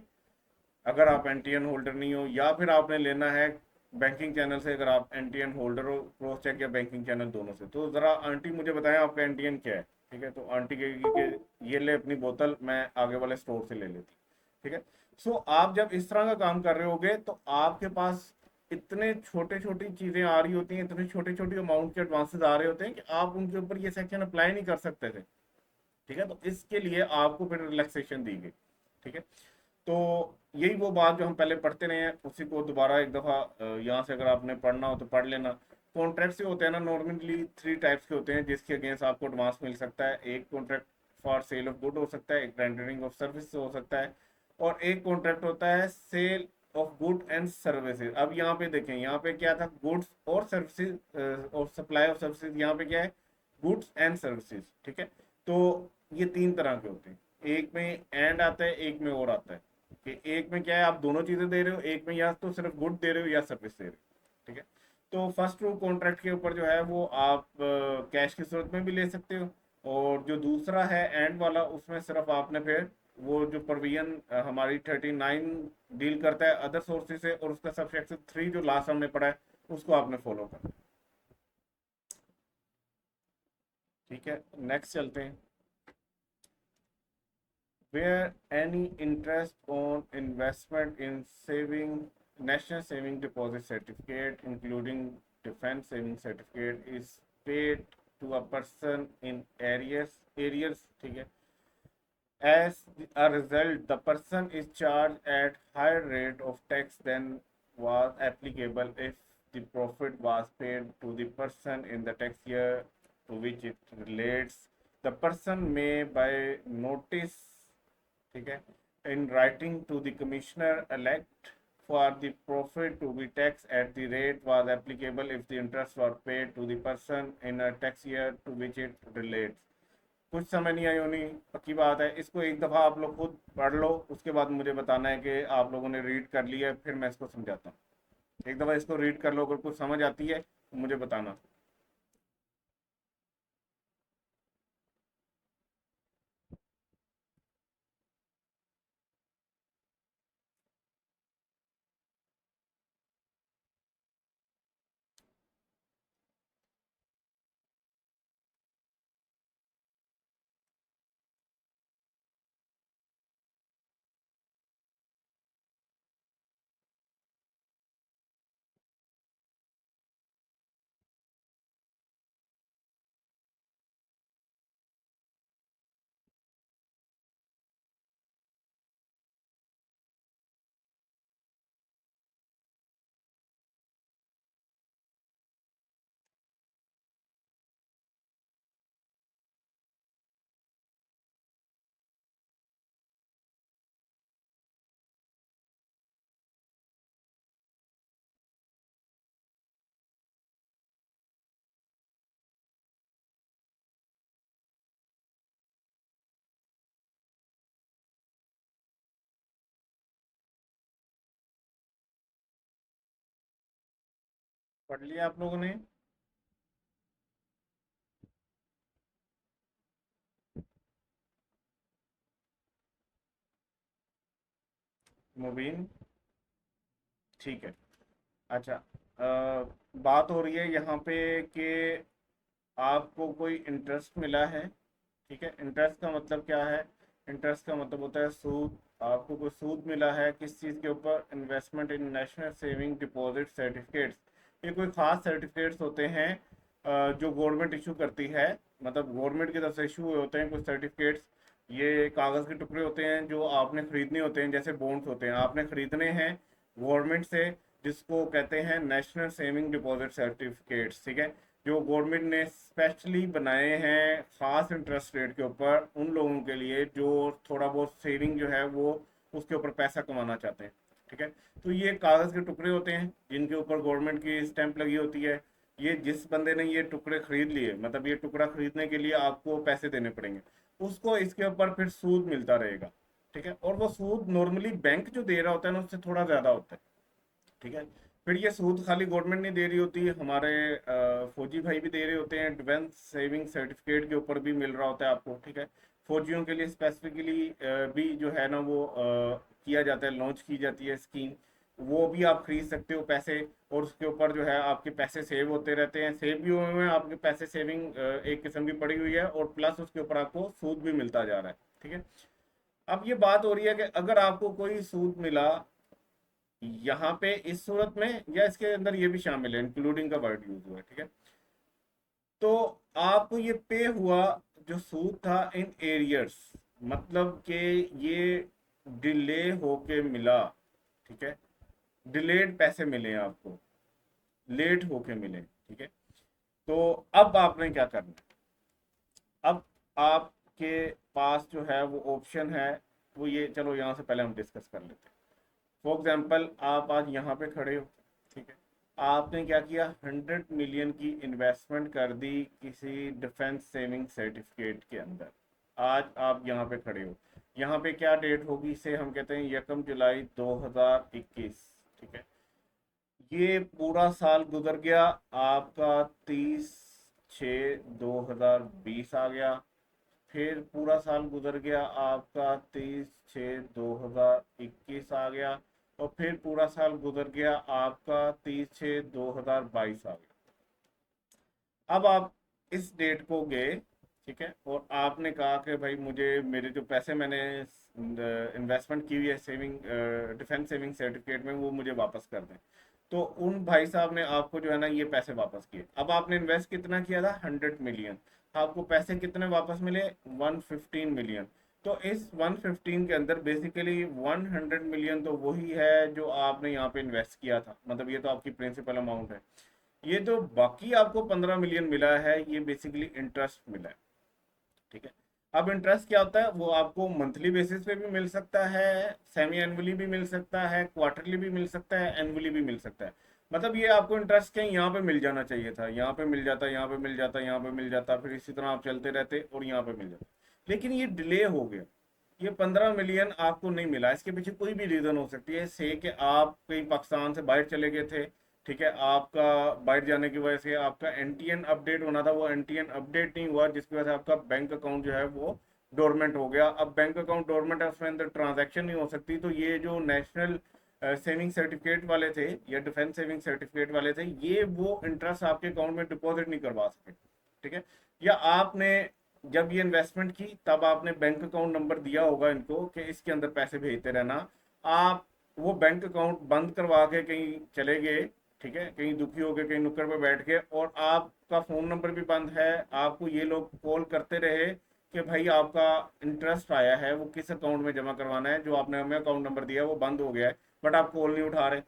अगर आप एनटीएन होल्डर नहीं हो, या फिर आपने लेना है बैंकिंग चैनल से अगर आप एनटीएन होल्डर हो, क्रॉस चेक या बैंकिंग चैनल दोनों से। तो जरा आंटी मुझे बताएं आपका एनटीएन क्या है, ठीक है। तो आंटी कहेगी कि ये ले अपनी बोतल, मैं आगे वाले स्टोर से ले लेती, ठीक है। सो आप जब इस तरह का काम कर रहे होगे तो आपके पास इतने छोटे छोटी चीजें आ रही होती हैं, इतने छोटे छोटी अमाउंट के एडवांसेस आ रहे होते हैं कि आप उनके ऊपर ये सेक्शन अप्लाई नहीं कर सकते थे, ठीक है। तो इसके लिए आपको फिर रिलैक्सेशन दी गई, ठीक है। तो यही वो बात जो हम पहले पढ़ते रहे हैं उसी को दोबारा एक दफ़ा यहाँ से अगर आपने पढ़ना हो तो पढ़ लेना। कॉन्ट्रैक्ट से होते हैं ना नॉर्मली 3 टाइप्स के होते हैं जिसके अगेंस्ट आपको एडवांस मिल सकता है। एक contract for sale of good हो सकता है, एक रेंडरिंग ऑफ सर्विस हो सकता है, और एक कॉन्ट्रैक्ट होता है sale of good and services. अब यहाँ पे देखें, यहाँ पे क्या था, गुड्स और सर्विसेज और सप्लाई ऑफ सर्विसेज, यहाँ पे क्या है, गुड्स एंड सर्विसेज, ठीक है। तो ये 3 तरह के होते हैं, एक में एंड आता है, एक में और आता है। कि एक में क्या है, आप दोनों चीजें दे रहे हो, एक में या तो सिर्फ गुड दे रहे हो या सर्विस दे रहे हो, ठीक है। तो फर्स्ट टू कॉन्ट्रैक्ट के ऊपर जो है वो आप कैश की सूरत में भी ले सकते हो, और जो दूसरा है एंड वाला, उसमें सिर्फ आपने फिर वो जो प्रोविजन हमारी 39 डील करता है अदर सोर्सेज से, और उसका सब सेक्शन 3 जो लास्ट हमने पढ़ा है उसको आपने फॉलो करना है, ठीक है। नेक्स्ट चलते हैं। where any interest on investment in saving national saving deposit certificate including defense saving certificate is paid to a person in areas, ठीक है। As a result, the person is charged at higher rate of tax than was applicable if the profit was paid to the person in the tax year to which it relates. The person may by notice, ठीक है, in writing to the commissioner elect for the profit to be taxed at the rate was applicable if the interest were paid to the person in a tax year to which it relates। कुछ समझ नहीं आई होनी, पक्की बात है। इसको एक दफ़ा आप लोग खुद पढ़ लो, उसके बाद मुझे बताना है कि आप लोगों ने रीड कर लिया है, फिर मैं इसको समझाता हूँ। एक दफ़ा इसको रीड कर लो, अगर कुछ समझ आती है तो मुझे बताना। पढ़ लिया आप लोगों ने? मुबीन, ठीक है। अच्छा, बात हो रही है यहाँ पे कि आपको कोई इंटरेस्ट मिला है। ठीक है, इंटरेस्ट का मतलब क्या है? इंटरेस्ट का मतलब होता है सूद। आपको कोई सूद मिला है किस चीज़ के ऊपर? इन्वेस्टमेंट इन नेशनल सेविंग डिपॉजिट सर्टिफिकेट्स। ये कोई खास सर्टिफिकेट्स होते हैं जो गवर्नमेंट इशू करती है। मतलब गवर्नमेंट की तरफ से इशू हुए होते हैं कुछ सर्टिफिकेट्स। ये कागज़ के टुकड़े होते हैं जो आपने खरीदने होते हैं, जैसे बॉन्ड्स होते हैं आपने खरीदने हैं गवर्नमेंट से, जिसको कहते हैं नेशनल सेविंग डिपॉजिट सर्टिफिकेट्स। ठीक है, जो गवर्नमेंट ने स्पेशली बनाए हैं खास इंटरेस्ट रेट के ऊपर उन लोगों के लिए जो थोड़ा बहुत सेविंग जो है वो उसके ऊपर पैसा कमाना चाहते हैं। ठीक है, तो ये कागज़ के टुकड़े होते हैं जिनके ऊपर गवर्नमेंट की स्टैंप लगी होती है। ये जिस बंदे ने ये टुकड़े खरीद लिए, मतलब ये टुकड़ा खरीदने के लिए आपको पैसे देने पड़ेंगे, उसको इसके ऊपर फिर सूद मिलता रहेगा। ठीक है, और वो सूद नॉर्मली बैंक जो दे रहा होता है ना उससे थोड़ा ज़्यादा होता है। ठीक है, फिर ये सूद खाली गवर्नमेंट नहीं दे रही होती, हमारे फौजी भाई भी दे रहे होते हैं। डिफेंस सेविंग सर्टिफिकेट के ऊपर भी मिल रहा होता है आपको। ठीक है, फौजियों के लिए स्पेसिफिकली भी जो है ना वो किया जाता है, लॉन्च की जाती है स्कीम। वो भी आप खरीद सकते हो पैसे, और उसके ऊपर जो है आपके पैसे सेव होते रहते हैं, सेव भी हुए हुए हैं आपके पैसे। सेविंग एक किस्म की पड़ी हुई है, और प्लस उसके ऊपर आपको सूद भी मिलता जा रहा है। ठीक है, अब ये बात हो रही है कि अगर आपको कोई सूद मिला यहाँ पे इस सूरत में, या इसके अंदर ये भी शामिल है, इंक्लूडिंग का वर्ड यूज हुआ है। ठीक है, तो आपको ये पे हुआ जो सूद था इन एरियर्स, मतलब कि ये डिले होके मिला। ठीक है, डिलेड पैसे मिले आपको, लेट होके मिले। ठीक है, तो अब आपने क्या करना है? अब आपके पास जो है वो ऑप्शन है, वो ये, चलो यहाँ से पहले हम डिस्कस कर लेते हैं। फॉर एग्जाम्पल आप आज यहाँ पे खड़े हो। ठीक है, आपने क्या किया? 100 मिलियन की इन्वेस्टमेंट कर दी किसी डिफेंस सेविंग सर्टिफिकेट के अंदर। आज आप यहाँ पे खड़े हो। यहाँ पे क्या डेट होगी? इसे हम कहते हैं 1 जुलाई 2021। ठीक है, ये पूरा साल गुजर गया, आपका 30/6/2020 आ गया। फिर पूरा साल गुजर गया, आपका 30/6/2021 आ गया। और फिर पूरा साल गुजर गया, आपका 30/6/2022 आ गया। अब आप इस डेट को गए, ठीक है, और आपने कहा कि भाई मुझे मेरे जो पैसे मैंने इन्वेस्टमेंट की हुई है सेविंग डिफेंस सेविंग सर्टिफिकेट में वो मुझे वापस कर दें। तो उन भाई साहब ने आपको जो है ना ये पैसे वापस किए। अब आपने इन्वेस्ट कितना किया था? 100 मिलियन। आपको पैसे कितने वापस मिले? 115 मिलियन। तो इस 115 के अंदर बेसिकली 100 मिलियन तो वही है जो आपने यहाँ पे इन्वेस्ट किया था, मतलब ये तो आपकी प्रिंसिपल अमाउंट है। ये जो बाकी आपको 15 मिलियन मिला है ये बेसिकली इंटरेस्ट मिला है। ठीक है, अब इंटरेस्ट क्या होता है? वो आपको मंथली बेसिस पे भी मिल सकता है, सेमी एनुअली भी मिल सकता है, क्वार्टरली भी मिल सकता है, एनुअली भी मिल सकता है। मतलब ये आपको इंटरेस्ट कहीं यहाँ पे मिल जाना चाहिए था, यहाँ पे मिल जाता, यहाँ पे मिल जाता, यहाँ पे मिल जाता, फिर इसी तरह आप चलते रहते और यहाँ पे मिल जाता। लेकिन ये डिले हो गया। ये 15 मिलियन आपको नहीं मिला, इसके पीछे कोई भी रीजन हो सकती है। से कि आप कहीं पाकिस्तान से बाहर चले गए थे। ठीक है, आपका बाहर जाने की वजह से आपका एनटीएन अपडेट होना था, वो एनटीएन अपडेट नहीं हुआ, जिसकी वजह से आपका बैंक अकाउंट जो है वो डोरमेंट हो गया। अब बैंक अकाउंट डोरमेंट है, उसमें अंदर ट्रांजैक्शन नहीं हो सकती। तो ये जो नेशनल सेविंग सर्टिफिकेट वाले थे या डिफेंस सेविंग सर्टिफिकेट वाले थे, ये वो इंटरेस्ट आपके अकाउंट में डिपॉजिट नहीं करवा सके। ठीक है, या आपने जब ये इन्वेस्टमेंट की तब आपने बैंक अकाउंट नंबर दिया होगा इनको कि इसके अंदर पैसे भेजते रहना। आप वो बैंक अकाउंट बंद करवा के कहीं चले गए। ठीक है, कहीं दुखी हो गए, कहीं नुक्कड़ पे बैठ के, और आपका फ़ोन नंबर भी बंद है। आपको ये लोग कॉल करते रहे कि भाई आपका इंटरेस्ट आया है, वो किस अकाउंट में जमा करवाना है, जो आपने हमें अकाउंट नंबर दिया है वो बंद हो गया है, बट आप कॉल नहीं उठा रहे।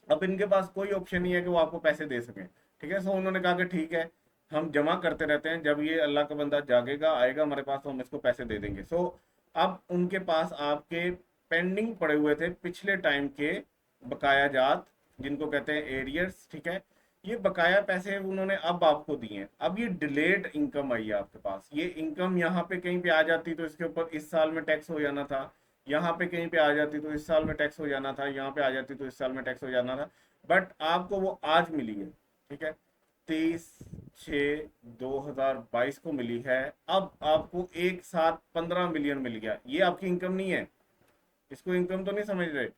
अब इनके पास कोई ऑप्शन नहीं है कि वो आपको पैसे दे सकें। ठीक है, सो उन्होंने कहा कि ठीक है, हम जमा करते रहते हैं, जब ये अल्लाह का बंदा जागेगा आएगा हमारे पास तो हम इसको पैसे दे देंगे। सो अब उनके पास आपके पेंडिंग पड़े हुए थे पिछले टाइम के बकाया जात, जिनको कहते हैं एरियर्स। ठीक है, ये बकाया पैसे उन्होंने अब आपको दिए हैं। अब ये डिलेड इनकम आई है आपके पास। ये इनकम यहाँ पे कहीं पे आ जाती तो इसके ऊपर इस साल में टैक्स हो जाना था, यहाँ पे कहीं पे आ जाती तो इस साल में टैक्स हो जाना था, यहाँ पे आ जाती तो इस साल में टैक्स हो जाना था, बट आपको वो आज मिली है। ठीक है, 23/6/2022 को मिली है। अब आपको एक साथ 15 मिलियन मिल गया, ये आपकी इनकम नहीं है, इसको इनकम तो नहीं समझ रहे।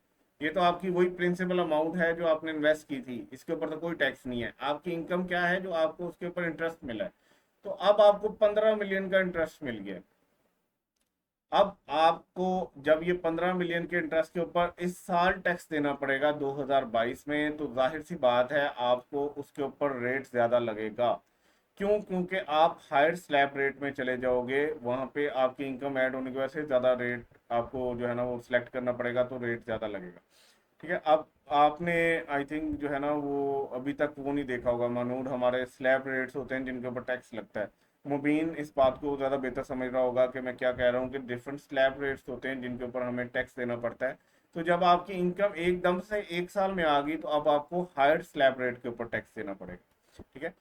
ये तो आपकी वही प्रिंसिपल अमाउंट है जो आपने इन्वेस्ट की थी, इसके ऊपर तो कोई टैक्स नहीं है। आपकी इनकम क्या है, जो आपको उसके ऊपर इंटरेस्ट मिला है। तो अब आपको 15 मिलियन का इंटरेस्ट मिल गया। अब आपको जब ये 15 मिलियन के इंटरेस्ट के ऊपर इस साल टैक्स देना पड़ेगा 2022 में, तो जाहिर सी बात है आपको उसके ऊपर रेट ज्यादा लगेगा। क्यों? क्योंकि आप हायर स्लैब रेट में चले जाओगे, वहां पे आपकी इनकम ऐड होने की वजह से ज्यादा रेट आपको जो है ना वो सिलेक्ट करना पड़ेगा, तो रेट ज्यादा लगेगा। ठीक है, अब आपने आई थिंक जो है ना वो अभी तक वो नहीं देखा होगा, मानूर हमारे स्लैब रेट्स होते हैं जिनके ऊपर टैक्स लगता है। मुबीन इस बात को ज़्यादा बेहतर समझ रहा होगा कि मैं क्या कह रहा हूँ, कि डिफरेंट स्लैब रेट्स होते हैं जिनके ऊपर हमें टैक्स देना पड़ता है। तो जब आपकी इनकम एकदम से एक साल में आ गई, तो अब आपको हायर स्लैब रेट के ऊपर टैक्स देना पड़ेगा। ठीक है,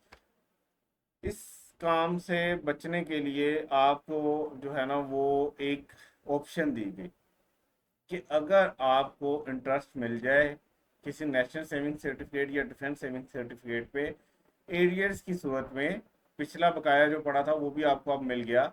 इस काम से बचने के लिए आपको जो है ना वो एक ऑप्शन दी गई कि अगर आपको इंटरेस्ट मिल जाए किसी नेशनल सेविंग सर्टिफिकेट या डिफेंस सेविंग सर्टिफिकेट पे एरियर्स की सूरत में, पिछला बकाया जो पड़ा था वो भी आपको अब मिल गया,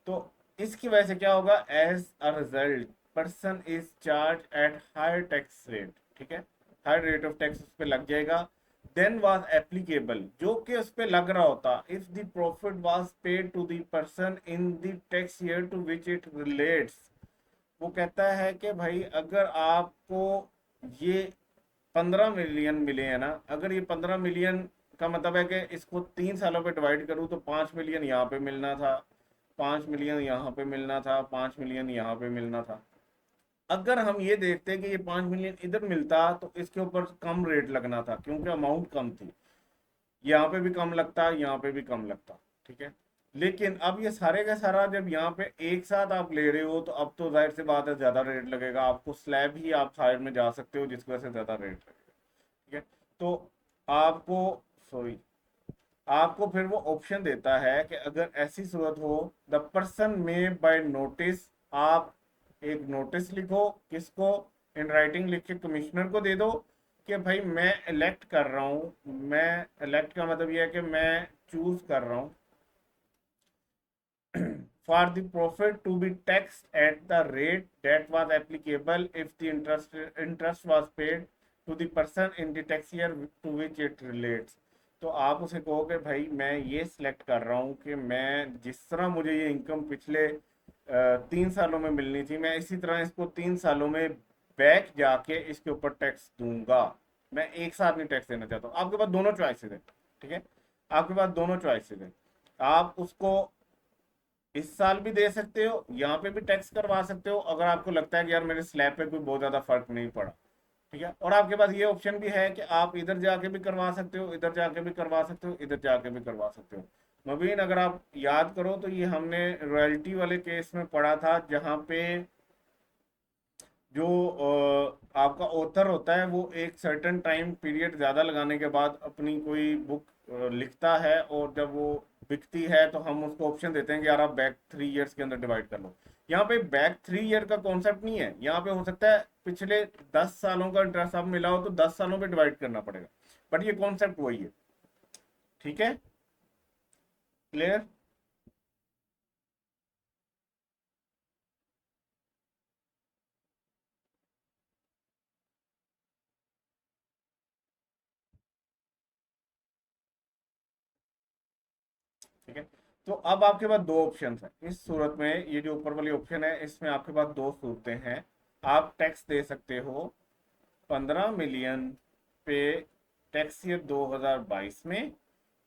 तो इसकी वजह से क्या होगा, as a result person is charge at higher tax rate. ठीक है, हायर रेट ऑफ टैक्स उस पर लग जाएगा। देन वाज एप्लीकेबल, जो कि उस पर लग रहा होता, if the profit was paid to the person in the tax year to which it relates. वो कहता है कि भाई अगर आपको ये 15 मिलियन मिले हैं ना, अगर ये 15 मिलियन का मतलब है कि इसको 3 सालों पे डिवाइड करूँ, तो 5 मिलियन यहाँ पे मिलना था, 5 मिलियन यहाँ पे मिलना था, 5 मिलियन यहाँ पे मिलना था। अगर हम ये देखते कि ये 5 मिलियन इधर मिलता, तो इसके ऊपर कम रेट लगना था क्योंकि अमाउंट कम थी, यहाँ पे भी कम लगता, यहाँ पे भी कम लगता। ठीक है, लेकिन अब ये सारे का सारा जब यहाँ पे एक साथ आप ले रहे हो, तो अब तो जाहिर सी बात है ज्यादा रेट लगेगा आपको, स्लैब ही आप साइड में जा सकते हो जिसकी वजह से ज्यादा रेट लगेगा। ठीक है, तो आपको, सॉरी, आपको फिर वो ऑप्शन देता है कि अगर ऐसी सूरत हो, द पर्सन में बाय नोटिस, आप एक नोटिस लिखो, किसको, इन राइटिंग लिख के कमिश्नर को दे दो कि भाई मैं इलेक्ट कर रहा हूं, मैं इलेक्ट का मतलब यह है कि मैं चूज कर रहा हूं for the profit to be taxed at the rate that was applicable if the interest was paid to the person in the tax year to which it relates। तो आप उसे कहोगे भाई मैं ये सिलेक्ट कर रहा हूँ कि मैं जिस तरह मुझे ये इनकम पिछले 3 सालों में मिलनी थी, मैं इसी तरह इसको 3 सालों में बैक जाके इसके ऊपर टैक्स दूंगा, मैं एक साथ नहीं टैक्स देना चाहता हूँ। आपके पास दोनों चॉइसेस हैं। ठीक है, आपके पास दोनों चॉइसेस हैं। आप उसको इस साल भी दे सकते हो, यहाँ पे भी टैक्स करवा सकते हो, अगर आपको लगता है कि यार मेरे स्लैब पे कोई बहुत ज्यादा फर्क नहीं पड़ा। ठीक है, और आपके पास ये ऑप्शन भी है कि आप इधर जाके भी करवा सकते हो, इधर जाके भी करवा सकते हो, इधर जाके भी करवा सकते हो। नवीन, अगर आप याद करो तो ये हमने रॉयल्टी वाले केस में पढ़ा था, जहाँ पे जो आपका ऑथर होता है वो एक सर्टेन टाइम पीरियड ज़्यादा लगाने के बाद अपनी कोई बुक लिखता है, और जब वो बिकती है तो हम उसको ऑप्शन देते हैं कि यार आप बैक 3 ईयर्स के अंदर डिवाइड कर लो। यहाँ पे बैक 3 ईयर का कॉन्सेप्ट नहीं है, यहाँ पे हो सकता है पिछले 10 सालों का इंटरेस्ट आप मिला हो तो 10 सालों में डिवाइड करना पड़ेगा, बट ये कॉन्सेप्ट वही है। ठीक है, क्लियर? ठीक है, तो अब आपके पास दो ऑप्शन है इस सूरत में, ये जो ऊपर वाली ऑप्शन है इसमें आपके पास दो सूरतें हैं। आप टैक्स दे सकते हो 15 मिलियन पे टैक्स ईयर 2022 में,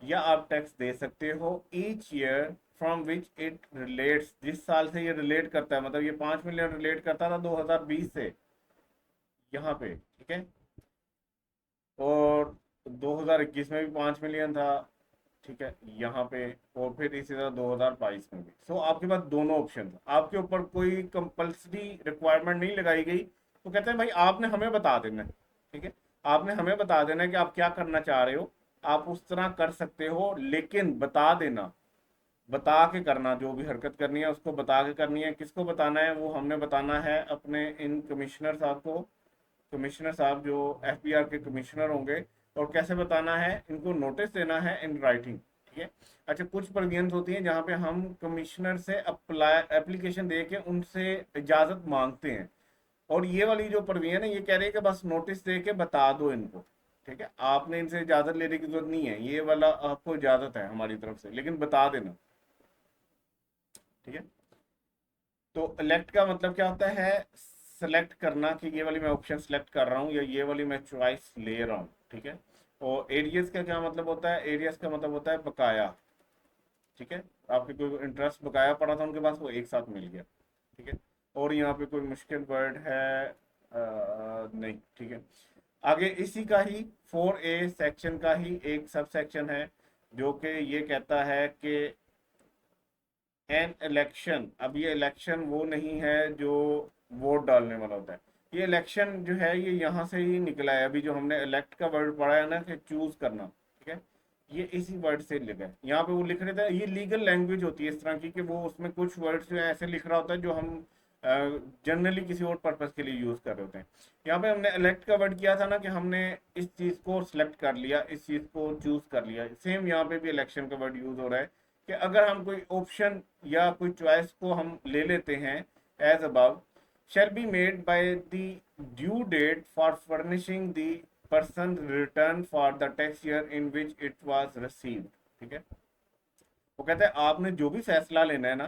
या आप टैक्स दे सकते हो each year from which it relates, जिस साल से ये रिलेट करता है, मतलब ये 5 मिलियन रिलेट करता था 2020 से यहाँ पे। ठीक है, और 2021 में भी 5 मिलियन था। ठीक है, यहाँ पे, और फिर इसी तरह 2022 में भी। सो आपके पास दोनों ऑप्शन, आपके ऊपर कोई कंपल्सरी रिक्वायरमेंट नहीं लगाई गई, तो कहते हैं भाई आपने हमें बता देना है। ठीक है, आपने हमें बता देना है कि आप क्या करना चाह रहे हो, आप उस तरह कर सकते हो, लेकिन बता देना, बता के करना, जो भी हरकत करनी है उसको बता के करनी है। किसको बताना है, वो हमने बताना है अपने इन कमिश्नर साहब को। कमिश्नर साहब जो एफबीआर के कमिश्नर होंगे, और कैसे बताना है, इनको नोटिस देना है इन राइटिंग, ठीक है। अच्छा, कुछ प्रोविजंस होती हैं जहाँ पे हम कमिश्नर से अप्लाई एप्लीकेशन दे के उनसे इजाज़त मांगते हैं, और ये वाली जो प्रोविजन है ये कह रही है कि बस नोटिस दे के बता दो इनको, ठीक है। आपने इनसे इजाज़त लेने की जरूरत नहीं है, ये वाला आपको इजाज़त है हमारी तरफ से, लेकिन बता देना, ठीक है। तो इलेक्ट का मतलब क्या होता है, सेलेक्ट करना कि ये वाली मैं ऑप्शन सेलेक्ट कर रहा हूँ या ये वाली मैं चॉइस ले रहा हूँ, ठीक है। और एरियस का क्या मतलब होता है, एरियस का मतलब होता है बकाया, ठीक है। आपके कोई इंटरेस्ट बकाया पड़ा था उनके पास, वो एक साथ मिल गया, ठीक है। और यहाँ पे कोई मुश्किल वर्ड है नहीं, ठीक है। आगे इसी का ही 4A सेक्शन का ही एक सब सेक्शन है जो कि ये कहता है कि एन इलेक्शन, अब ये इलेक्शन वो नहीं है जो वोट डालने वाला होता है, ये इलेक्शन जो है ये यहाँ से ही निकला है, अभी जो हमने इलेक्ट का वर्ड पढ़ा है ना कि चूज करना, ठीक है, ये इसी वर्ड से लिखा है। यहाँ पे वो लिख रहे थे, ये लीगल लैंग्वेज होती है इस तरह की कि वो उसमें कुछ वर्ड्स जो है ऐसे लिख रहा होता है जो हम जनरली किसी और पर्पज के लिए यूज कर रहे होते हैं। यहाँ पे हमने इलेक्ट का वर्ड किया था ना कि हमने इस चीज को सिलेक्ट कर लिया, इस चीज को चूज कर लिया, सेम यहाँ पे भी इलेक्शन का वर्ड यूज हो रहा है कि अगर हम कोई ऑप्शन या कोई चॉइस को हम ले लेते हैं as above, shall be made by the due date for furnishing the person return for the tax year in which it was received, ठीक है। वो कहते हैं आपने जो भी फैसला लेना है ना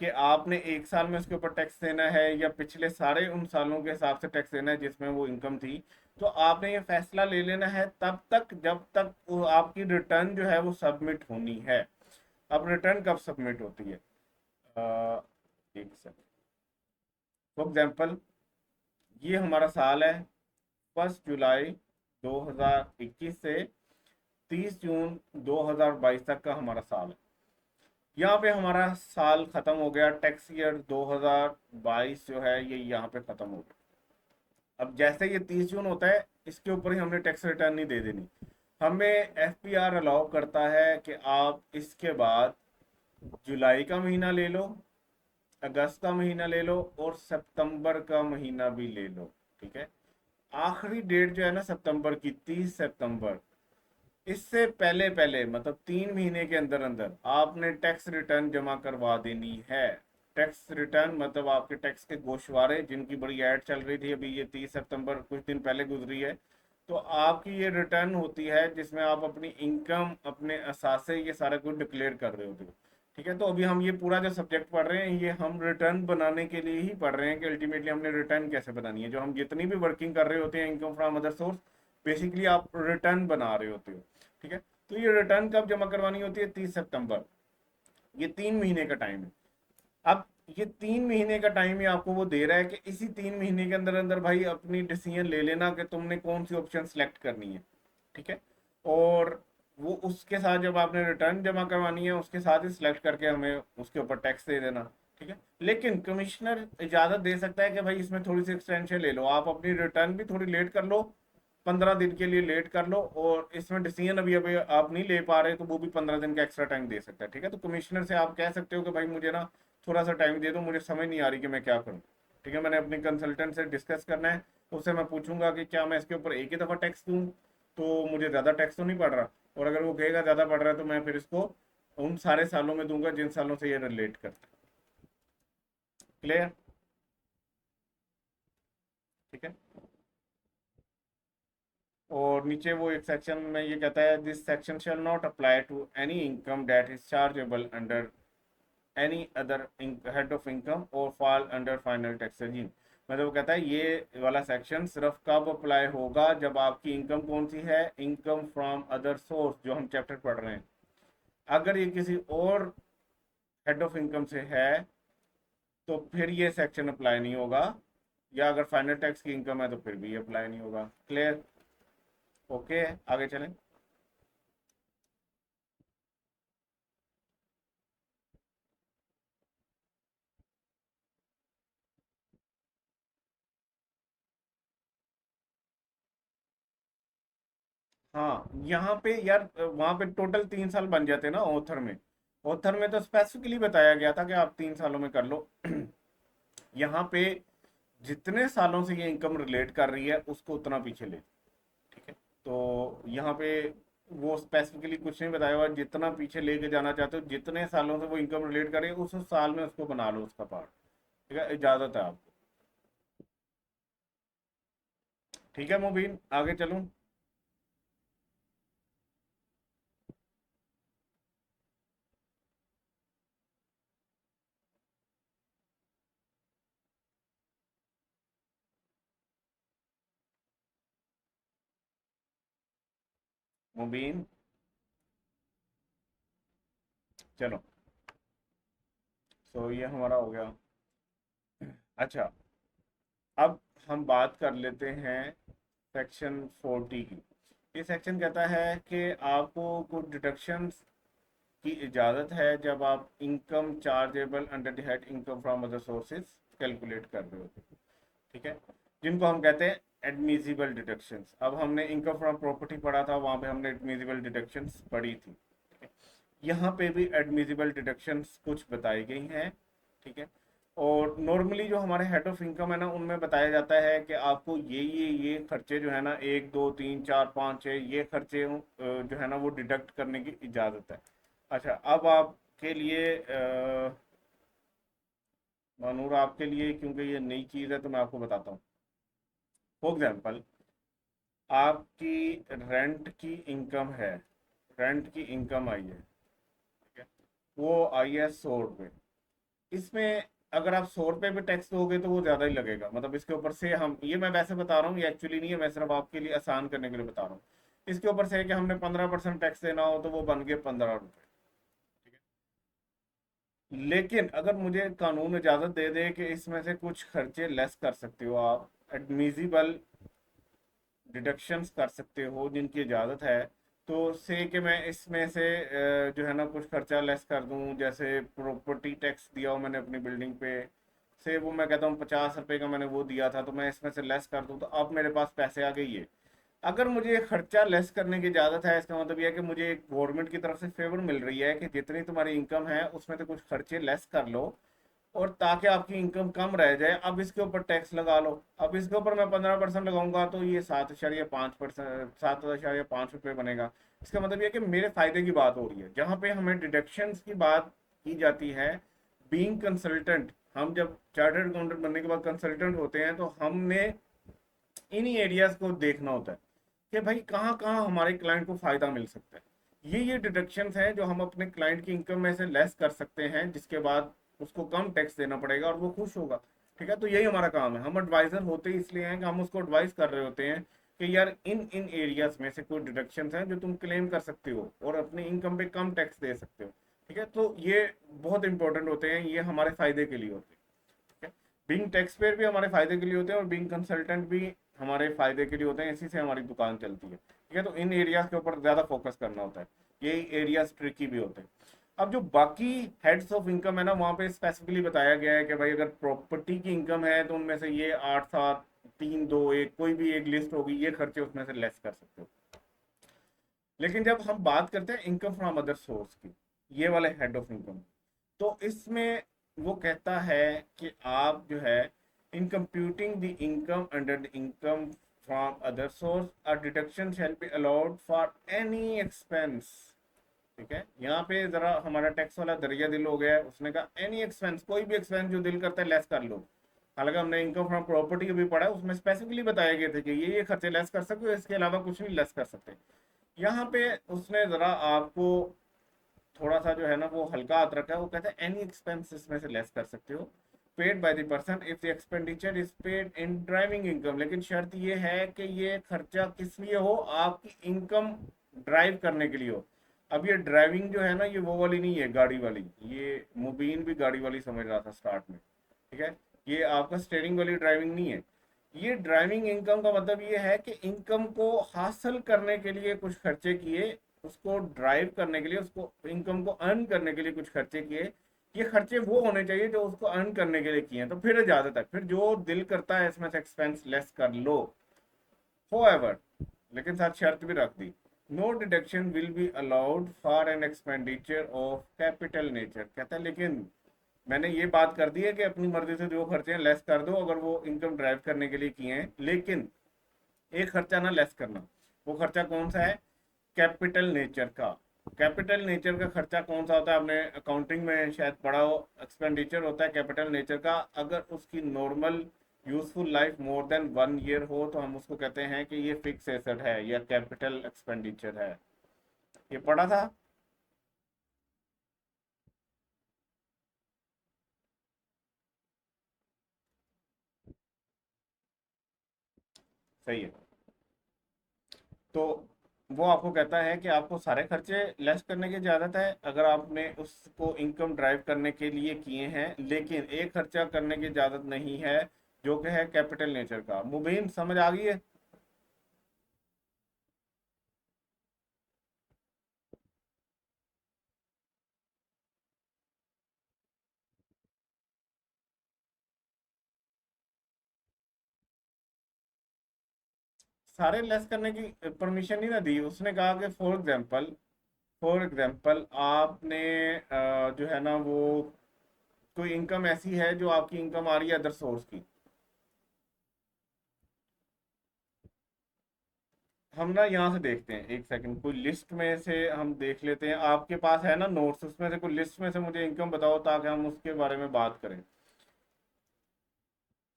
कि आपने एक साल में उसके ऊपर टैक्स देना है या पिछले सारे उन सालों के हिसाब से टैक्स देना है जिसमें वो इनकम थी, तो आपने ये फैसला ले लेना है तब तक जब तक वो आपकी रिटर्न जो है वो सबमिट होनी है। अब रिटर्न कब सबमिट होती है, एक सेकंड, फॉर एग्जाम्पल ये हमारा साल है 1 जुलाई 2021 से 30 जून 2022 तक का हमारा साल है। यहाँ पे हमारा साल खत्म हो गया, टैक्स ईयर 2022 जो है ये यहाँ पे खत्म हो गया। अब जैसे ये 30 जून होता है इसके ऊपर ही हमने टैक्स रिटर्न नहीं दे देनी, हमें एफपीआर अलाउ करता है कि आप इसके बाद जुलाई का महीना ले लो, अगस्त का महीना ले लो और सितंबर का महीना भी ले लो, ठीक है। आखिरी डेट जो है ना सितंबर की 30 सितंबर, इससे पहले पहले मतलब 3 महीने के अंदर अंदर आपने टैक्स रिटर्न जमा करवा देनी है। टैक्स रिटर्न मतलब आपके टैक्स के गोशवारे जिनकी बड़ी ऐड चल रही थी, अभी ये 30 सितंबर कुछ दिन पहले गुजरी है, तो आपकी ये रिटर्न होती है जिसमें आप अपनी इनकम, अपने असासे, ये सारा कुछ डिक्लेयर कर रहे होते हो, ठीक है। तो अभी हम ये पूरा जो सब्जेक्ट पढ़ रहे हैं ये हम रिटर्न बनाने के लिए ही पढ़ रहे हैं कि अल्टीमेटली हमने रिटर्न कैसे बनानी है, जो हम जितनी भी वर्किंग कर रहे होते हैं income from other source, basically आप रिटर्न बना रहे होते हो, ठीक है। तो ये रिटर्न कब जमा करवानी होती है, 30 सितंबर, ये 3 महीने का टाइम है। अब ये 3 महीने का टाइम ही आपको वो दे रहा है कि इसी 3 महीने के अंदर अंदर भाई अपनी डिसीजन ले लेना कि तुमने कौन सी ऑप्शन सेलेक्ट करनी है, ठीक है। और वो उसके साथ जब आपने रिटर्न जमा करवानी है उसके साथ ही सिलेक्ट करके हमें उसके ऊपर टैक्स दे देना, ठीक है। लेकिन कमिश्नर इजाजत दे सकता है कि भाई इसमें थोड़ी सी एक्सटेंशन ले लो, आप अपनी रिटर्न भी थोड़ी लेट कर लो, 15 दिन के लिए लेट कर लो, और इसमें डिसीजन अभी अभी आप नहीं ले पा रहे तो वो भी 15 दिन का एक्स्ट्रा टाइम दे सकता है, ठीक है। तो कमिश्नर से आप कह सकते हो कि भाई मुझे ना थोड़ा सा टाइम दे दो, मुझे समझ नहीं आ रही कि मैं क्या करूँ, ठीक है। मैंने अपने कंसल्टेंट से डिस्कस करना है, उससे मैं पूछूंगा कि क्या मैं इसके ऊपर एक ही दफ़ा टैक्स दूँ तो मुझे ज़्यादा टैक्स तो नहीं पड़ रहा, और अगर वो कहेगा ज़्यादा पड़ रहा है तो मैं फिर इसको उन सारे सालों में दूंगा जिन सालों से ये रिलेट करता है। क्लियर, ठीक है। और नीचे वो एक सेक्शन में ये कहता है this section shall not apply to any income that is chargeable under any other head of income और fall under final tax regime. मतलब वो कहता है ये वाला सेक्शन सिर्फ कब अप्लाई होगा, जब आपकी इनकम कौन सी है, इनकम फ्रॉम अदर सोर्स जो हम चैप्टर पढ़ रहे हैं, अगर ये किसी और हेड ऑफ इनकम से है तो फिर ये सेक्शन अप्लाई नहीं होगा, या अगर फाइनल टैक्स की इनकम है तो फिर भी अप्लाई नहीं होगा। क्लियर, ओके, आगे चलें। हाँ, यहाँ पे यार वहाँ पे टोटल 3 साल बन जाते ना ऑथर में, ऑथर में तो स्पेसिफिकली बताया गया था कि आप 3 सालों में कर लो। यहाँ पे जितने सालों से ये इनकम रिलेट कर रही है उसको उतना पीछे ले, ठीक है। तो यहाँ पे वो स्पेसिफिकली कुछ नहीं बताया हुआ, जितना पीछे लेके जाना चाहते हो, जितने सालों से वो इनकम रिलेट करे उस साल में उसको बना लो उसका पार्ट। ठीक है, इजाजत है आपको। ठीक है मुबीन, आगे चलूं? मुबीन, चलो। ये हमारा हो गया। अच्छा, अब हम बात कर लेते हैं सेक्शन 40 की। ये सेक्शन कहता है कि आपको कुछ डिडक्शंस की इजाज़त है जब आप income chargeable under the head income from other sources calculate कर रहे होते हैं। ठीक है, जिनको हम कहते हैं एडमिसिबल डिडक्शंस। अब हमने इनकम फ्रॉम प्रॉपर्टी पढ़ा था, वहां पे हमने एडमिसिबल डिडक्शंस पढ़ी थी। ठीक है, यहाँ पे भी एडमिसिबल डिडक्शंस कुछ बताई गई हैं। ठीक है, और नॉर्मली जो हमारे हेड ऑफ इनकम है ना, उनमें बताया जाता है कि आपको ये खर्चे जो है ना, 1 2 3 4 5 6 ये खर्चे जो है ना वो डिडक्ट करने की इजाज़त है। अच्छा, अब आपके लिए मानूर, आपके लिए क्योंकि ये नई चीज़ है तो मैं आपको बताता हूँ। फॉर एग्जाम्पल, आपकी रेंट की इनकम है, रेंट की इनकम आई है। ठीक है, वो आई है 100 रुपये। इसमें अगर आप 100 रुपये पे टैक्स दोगे तो वो ज़्यादा ही लगेगा। मतलब इसके ऊपर से हम, ये मैं वैसे बता रहा हूँ, ये एक्चुअली नहीं है, मैं सिर्फ आपके लिए आसान करने के लिए बता रहा हूँ। इसके ऊपर से है कि हमने 15% टैक्स देना हो तो वो बन गए 15 रुपये। ठीक है, लेकिन अगर मुझे कानून इजाज़त दे दे कि इसमें से कुछ खर्चे लेस कर सकते हो, आप एडमिजिबल डिडक्शंस कर सकते हो जिनकी इजाज़त है, तो से कि मैं इसमें से जो है ना कुछ खर्चा लेस कर दूं। जैसे प्रॉपर्टी टैक्स दिया हो मैंने अपनी बिल्डिंग पे, से वो मैं कहता हूँ 50 रुपये का मैंने वो दिया था, तो मैं इसमें से लेस कर दूं तो अब मेरे पास पैसे आ गए ये। अगर मुझे ये खर्चा लेस करने की इजाज़त है, इसका मतलब यह है कि मुझे एक गवर्नमेंट की तरफ से फेवर मिल रही है कि जितनी तुम्हारी इनकम है उसमें से कुछ खर्चे लेस कर लो, और ताकि आपकी इनकम कम रह जाए, अब इसके ऊपर टैक्स लगा लो। अब इसके ऊपर मैं 15% लगाऊंगा तो ये 7.5%, 7.5 रुपये बनेगा। इसका मतलब ये कि मेरे फायदे की बात हो रही है। जहाँ पे हमें डिडक्शंस की बात की जाती है, बीइंग कंसल्टेंट, हम जब चार्टर्ड अकाउंटेंट बनने के बाद कंसल्टेंट होते हैं तो हमने इन्हीं एरियाज को देखना होता है कि भाई कहाँ कहाँ हमारे क्लाइंट को फायदा मिल सकता है। ये डिडक्शंस हैं जो हम अपने क्लाइंट की इनकम में से लेस कर सकते हैं, जिसके बाद उसको कम टैक्स देना पड़ेगा और वो खुश होगा। ठीक है, तो यही हमारा काम है। हम एडवाइजर होते ही इसलिए हैं कि हम उसको एडवाइस कर रहे होते हैं कि यार इन इन एरियाज में से कोई डिडक्शंस हैं जो तुम क्लेम कर सकते हो और अपनी इनकम पे कम टैक्स दे सकते हो। ठीक है, तो ये बहुत इंपॉर्टेंट होते हैं, ये हमारे फायदे के लिए होते हैं। ठीक है, बीइंग टैक्स पेयर भी हमारे फायदे के लिए होते हैं और बीइंग कंसल्टेंट भी हमारे फायदे के लिए होते हैं। इसी से हमारी दुकान चलती है। ठीक है, तो इन एरियाज के ऊपर ज़्यादा फोकस करना होता है। यही एरियाज ट्रिकी भी होते हैं। अब जो बाकी हेड्स ऑफ इनकम है ना, वहाँ पे स्पेसिफिकली बताया गया है कि भाई अगर प्रॉपर्टी की इनकम है तो उनमें से ये 8 7 3 2 1 कोई भी एक लिस्ट होगी, ये खर्चे उसमें से लेस कर सकते हो। लेकिन जब हम बात करते हैं इनकम फ्रॉम अदर सोर्स की, ये वाले हेड ऑफ इनकम, तो इसमें वो कहता है कि आप जो है in computing the income under the income from other source a deduction shall be allowed for any expense. ठीक है, यहाँ पे जरा हमारा टैक्स वाला दरिया दिल हो गया है। उसने कहा एनी एक्सपेंस, कोई भी एक्सपेंस जो दिल करता है लेस कर लो। हालांकि हमने इनकम फ्रॉम प्रॉपर्टी भी पढ़ा है, उसमें स्पेसिफिकली बताया गया था कि ये खर्चे लेस कर सकते हो, इसके अलावा कुछ नहीं लेस कर सकते। यहाँ पे उसने जरा आपको थोड़ा सा जो है ना वो हल्का हाथ रखा है। वो कहता है एनी एक्सपेंस इसमें से लेस कर सकते हो, paid by the person if the expenditure is paid in driving income. लेकिन शर्त ये है कि ये खर्चा किस लिए हो, आपकी इनकम ड्राइव करने के लिए हो। अब ये ड्राइविंग जो है ना, ये वो वाली नहीं है गाड़ी वाली। ये मुबीन भी गाड़ी वाली समझ रहा था स्टार्ट में। ठीक है, ये आपका स्टेयरिंग वाली ड्राइविंग नहीं है। ये ड्राइविंग इनकम का मतलब ये है कि इनकम को हासिल करने के लिए कुछ खर्चे किए, उसको ड्राइव करने के लिए, उसको इनकम को अर्न करने के लिए कुछ खर्चे किए। ये खर्चे वो होने चाहिए जो उसको अर्न करने के लिए किए हैं, तो फिर इजाजत है। फिर जो दिल करता है इसमें से एक्सपेंस लेस कर लो। होएवर, लेकिन साथ शर्त भी रख दी, no deduction will be allowed for an expenditure of capital nature. कहता है लेकिन मैंने ये बात कर दी है कि अपनी मर्जी से जो खर्चे हैं लेस कर दो अगर वो इनकम ड्राइव करने के लिए किए हैं, लेकिन एक खर्चा ना लेस करना। वो खर्चा कौन सा है? कैपिटल नेचर का। कैपिटल नेचर का खर्चा कौन सा होता है? आपने अकाउंटिंग में शायद पढ़ा हो, एक्सपेंडिचर होता है कैपिटल नेचर का, अगर उसकी normal useful life more than 1 year हो तो हम उसको कहते हैं कि ये फिक्स एसेट है या कैपिटल एक्सपेंडिचर है। ये पढ़ा था? सही है। तो वो आपको कहता है कि आपको सारे खर्चे लेस करने की इजाज़त है अगर आपने उसको इनकम ड्राइव करने के लिए किए हैं, लेकिन एक खर्चा करने की इजाज़त नहीं है जो कि है कैपिटल नेचर का। मुबीन समझ आ गई है? सारे लेस करने की परमिशन नहीं ना दी उसने। कहा कि फॉर एग्जाम्पल आपने जो है ना वो कोई इनकम ऐसी है जो आपकी इनकम आ रही है अदर सोर्स की। हम ना यहाँ से देखते हैं, एक सेकंड, कोई लिस्ट में से हम देख लेते हैं। आपके पास है ना नोट्स, उसमें से कोई लिस्ट में से मुझे इनकम बताओ ताकि हम उसके बारे में बात करें।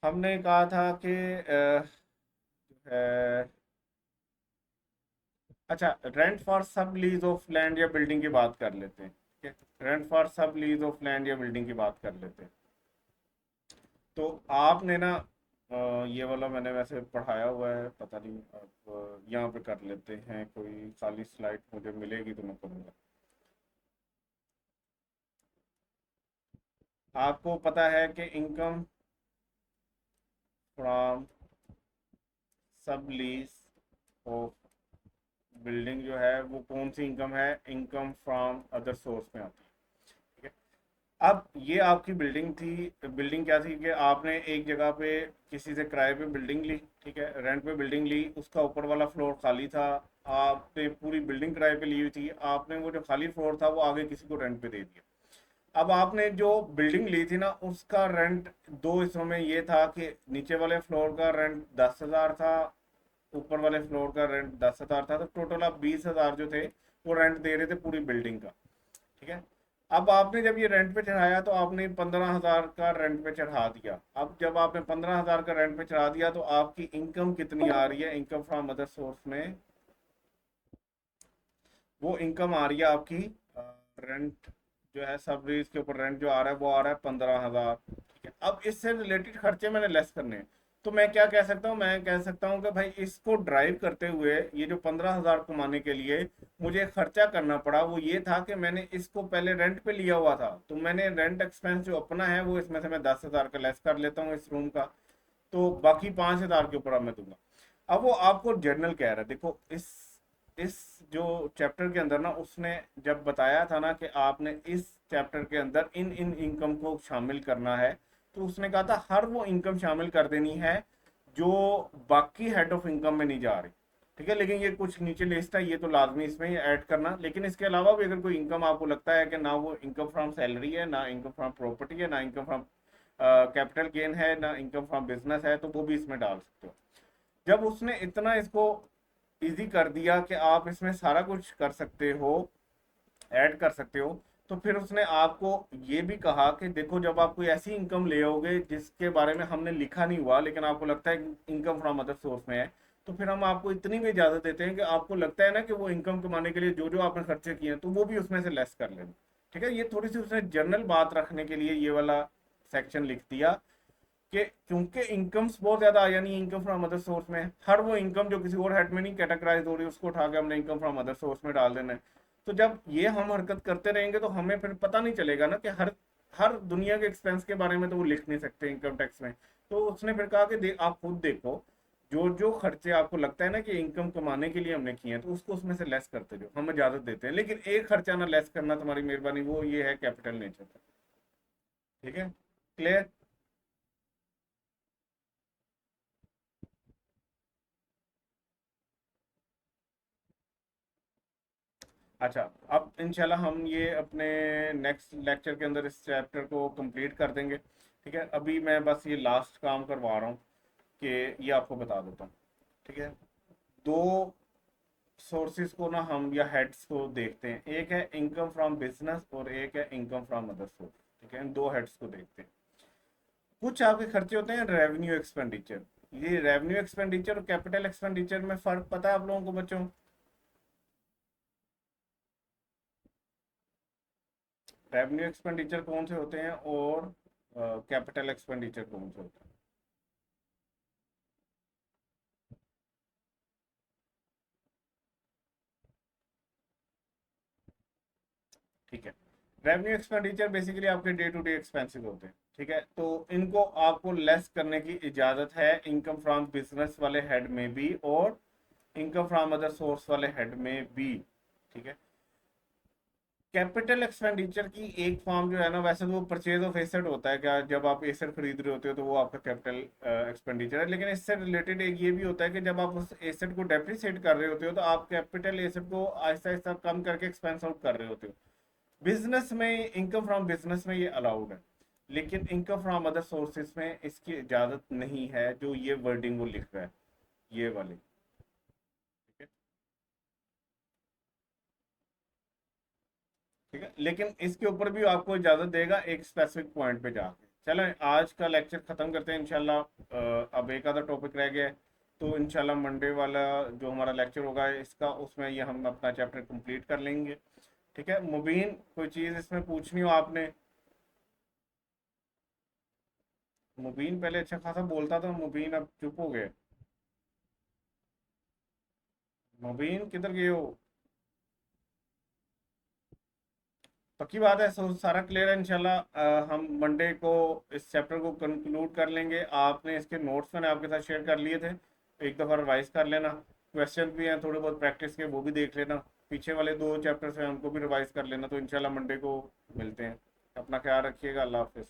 हमने कहा था कि अ, अच्छा, रेंट फॉर सब लीज ऑफ लैंड या बिल्डिंग की बात कर लेते हैं, ठीक है? रेंट फॉर सब लीज ऑफ लैंड या बिल्डिंग की बात कर लेते हैं। तो आपने ना ये वाला मैंने वैसे पढ़ाया हुआ है, पता नहीं, आप यहाँ पे कर लेते हैं, कोई खाली स्लाइड मुझे मिलेगी तो मैं करूँगा। आपको पता है कि इनकम फ्रॉम सब लीज ऑफ बिल्डिंग जो है वो कौन सी इनकम है? इनकम फ्रॉम अदर सोर्स में आती है, ठीक है? अब ये आपकी बिल्डिंग थी। बिल्डिंग क्या थी कि आपने एक जगह पे किसी से किराए पे बिल्डिंग ली, ठीक है, रेंट पे बिल्डिंग ली, उसका ऊपर वाला फ्लोर खाली था। आपने पूरी बिल्डिंग किराए पे ली हुई थी, आपने वो जो खाली फ्लोर था वो आगे किसी को रेंट पे दे दिया। अब आपने जो बिल्डिंग ली थी ना उसका रेंट दो हिस्सों में ये था कि नीचे वाले फ्लोर का रेंट 10,000 था, ऊपर वाले फ्लोर का रेंट 10,000 था, तो टोटल आप 20,000 जो थे वो रेंट दे रहे थे पूरी बिल्डिंग का, ठीक है? अब आपने जब ये रेंट पे चढ़ाया तो आपने 15,000 का रेंट पे चढ़ा दिया। अब जब आपने 15,000 का रेंट पे चढ़ा दिया तो आपकी इनकम कितनी आ रही है? इनकम फ्रॉम अदर सोर्स में वो इनकम आ रही है आपकी, रेंट जो है सब लीज के ऊपर रेंट जो आ रहा है वो आ रहा है 15,000, ठीक है? अब इससे रिलेटेड खर्चे मैंने लेस करने हैं, तो मैं क्या कह सकता हूँ? मैं कह सकता हूँ कि भाई इसको ड्राइव करते हुए ये जो 15,000 कमाने के लिए मुझे खर्चा करना पड़ा वो ये था कि मैंने इसको पहले रेंट पे लिया हुआ था, तो मैंने रेंट एक्सपेंस जो अपना है वो इसमें से मैं 10,000 का लेस कर लेता हूँ इस रूम का, तो बाकी 5,000 के ऊपर अब मैं दूंगा। अब वो आपको जर्नल कह रहा है, देखो इस जो चैप्टर के अंदर ना उसने जब बताया था ना कि आपने इस चैप्टर के अंदर इन इन इनकम को शामिल करना है, तो उसने कहा था हर वो इनकम शामिल कर देनी है जो बाकी हेड ऑफ इनकम में नहीं जा रही, ठीक है? लेकिन ये कुछ नीचे लिस्ट है, ये तो लाजमी इसमें ऐड करना, लेकिन इसके अलावा भी अगर कोई इनकम आपको लगता है कि ना वो इनकम फ्रॉम सैलरी है, ना इनकम फ्रॉम प्रॉपर्टी है, ना इनकम फ्रॉम कैपिटल गेन है, ना इनकम फ्रॉम बिजनेस है, तो वो भी इसमें डाल सकते हो। जब उसने इतना इसको इजी कर दिया कि आप इसमें सारा कुछ कर सकते हो, ऐड कर सकते हो, तो फिर उसने आपको ये भी कहा कि देखो जब आप कोई ऐसी इनकम ले आओगे जिसके बारे में हमने लिखा नहीं हुआ लेकिन आपको लगता है इनकम फ्रॉम अदर सोर्स में है, तो फिर हम आपको इतनी भी इजाजत देते हैं कि आपको लगता है ना कि वो इनकम कमाने के लिए जो जो आपने खर्चे किए हैं तो वो भी उसमें से लेस कर लेना, ठीक है? ये थोड़ी सी उसने जनरल बात रखने के लिए ये वाला सेक्शन लिख दिया कि क्योंकि इनकम्स बहुत ज्यादा आ यानी इनकम फ्रॉम अदर सोर्स में हर वो इनकम जो किसी और हेड में नहीं कैटेगराइज हो रही उसको उठा के हमने इनकम फ्रॉम अदर सोर्स में डाल देना है। तो जब ये हम हरकत करते रहेंगे तो हमें फिर पता नहीं चलेगा ना कि हर हर दुनिया के एक्सपेंस के बारे में तो वो लिख नहीं सकते इनकम टैक्स में। तो उसने फिर कहा कि आप खुद देखो जो जो खर्चे आपको लगता है ना कि इनकम कमाने के लिए हमने किए हैं तो उसको उसमें से लेस करते जाओ, हम इजाजत देते हैं, लेकिन एक खर्चा ना लेस करना तुम्हारी मेहरबानी, वो ये है कैपिटल नेचर का, ठीक है? क्लियर? अच्छा, अब इंशाल्लाह हम ये अपने नेक्स्ट लेक्चर के अंदर इस चैप्टर को कंप्लीट कर देंगे, ठीक है? अभी मैं बस ये लास्ट काम करवा रहा हूँ कि ये आपको बता देता हूँ, ठीक है? दो सोर्सेज को ना हम या हेड्स को देखते हैं, एक है इनकम फ्रॉम बिजनेस और एक है इनकम फ्रॉम अदर सोर्स। ठीक है, इन दो हेड्स को देखते हैं। कुछ आपके खर्चे होते हैं रेवेन्यू एक्सपेंडिचर। ये रेवेन्यू एक्सपेंडिचर और कैपिटल एक्सपेंडिचर में फर्क पता है आप लोगों को बच्चों? रेवेन्यू एक्सपेंडिचर कौन से होते हैं और कैपिटल एक्सपेंडिचर कौन से होते हैं? ठीक है, रेवेन्यू एक्सपेंडिचर बेसिकली आपके डे टू डे एक्सपेंसेस होते हैं। ठीक है, तो इनको आपको लेस करने की इजाजत है इनकम फ्रॉम बिजनेस वाले हेड में भी और इनकम फ्रॉम अदर सोर्स वाले हेड में भी। ठीक है, कैपिटल एक्सपेंडिचर की एक फॉर्म जो है ना, वैसे तो वो परचेज ऑफ एसेट होता है, क्या जब आप एसेट खरीद रहे होते हो तो वो आपका कैपिटल एक्सपेंडिचर है। लेकिन इससे रिलेटेड एक ये भी होता है कि जब आप उस एसेट को डेप्रिसिएट कर रहे होते हो तो आप कैपिटल एसेट को आहिस्ता आहिस्ता कम करके एक्सपेंस आउट कर रहे होते हो। बिजनेस में, इनकम फ्रॉम बिजनेस में ये अलाउड है, लेकिन इनकम फ्रॉम अदर सोर्सेज में इसकी इजाजत नहीं है, जो ये वर्डिंग वो लिख रहा है, ये वाली। ठीक है, ठीक है, लेकिन इसके ऊपर भी आपको इजाजत देगा एक स्पेसिफिक पॉइंट पे जाके। चलो आज का लेक्चर खत्म करते हैं इंशाल्लाह। अब एक आधा टॉपिक रह गया है, तो इंशाल्लाह मंडे वाला जो हमारा लेक्चर होगा इसका, उसमें ये हम अपना चैप्टर कंप्लीट कर लेंगे। ठीक है, मुबीन कोई चीज़ इसमें पूछनी हो आपने? मुबीन पहले अच्छा खासा बोलता था, मुबीन अब चुप हो गए। मुबीन किधर गए हो? पक्की बात है, सारा क्लियर है इंशाल्लाह। हम मंडे को इस चैप्टर को कंक्लूड कर लेंगे। आपने इसके नोट्स मैंने आपके साथ शेयर कर लिए थे, एक दफ़ा रिवाइज कर लेना। क्वेश्चन भी हैं थोड़े बहुत प्रैक्टिस के, वो भी देख लेना। पीछे वाले दो चैप्टर्स हैं उनको भी रिवाइज कर लेना। तो इंशाल्लाह मंडे को मिलते हैं। अपना ख्याल रखिएगा। अल्लाह हाफिज़।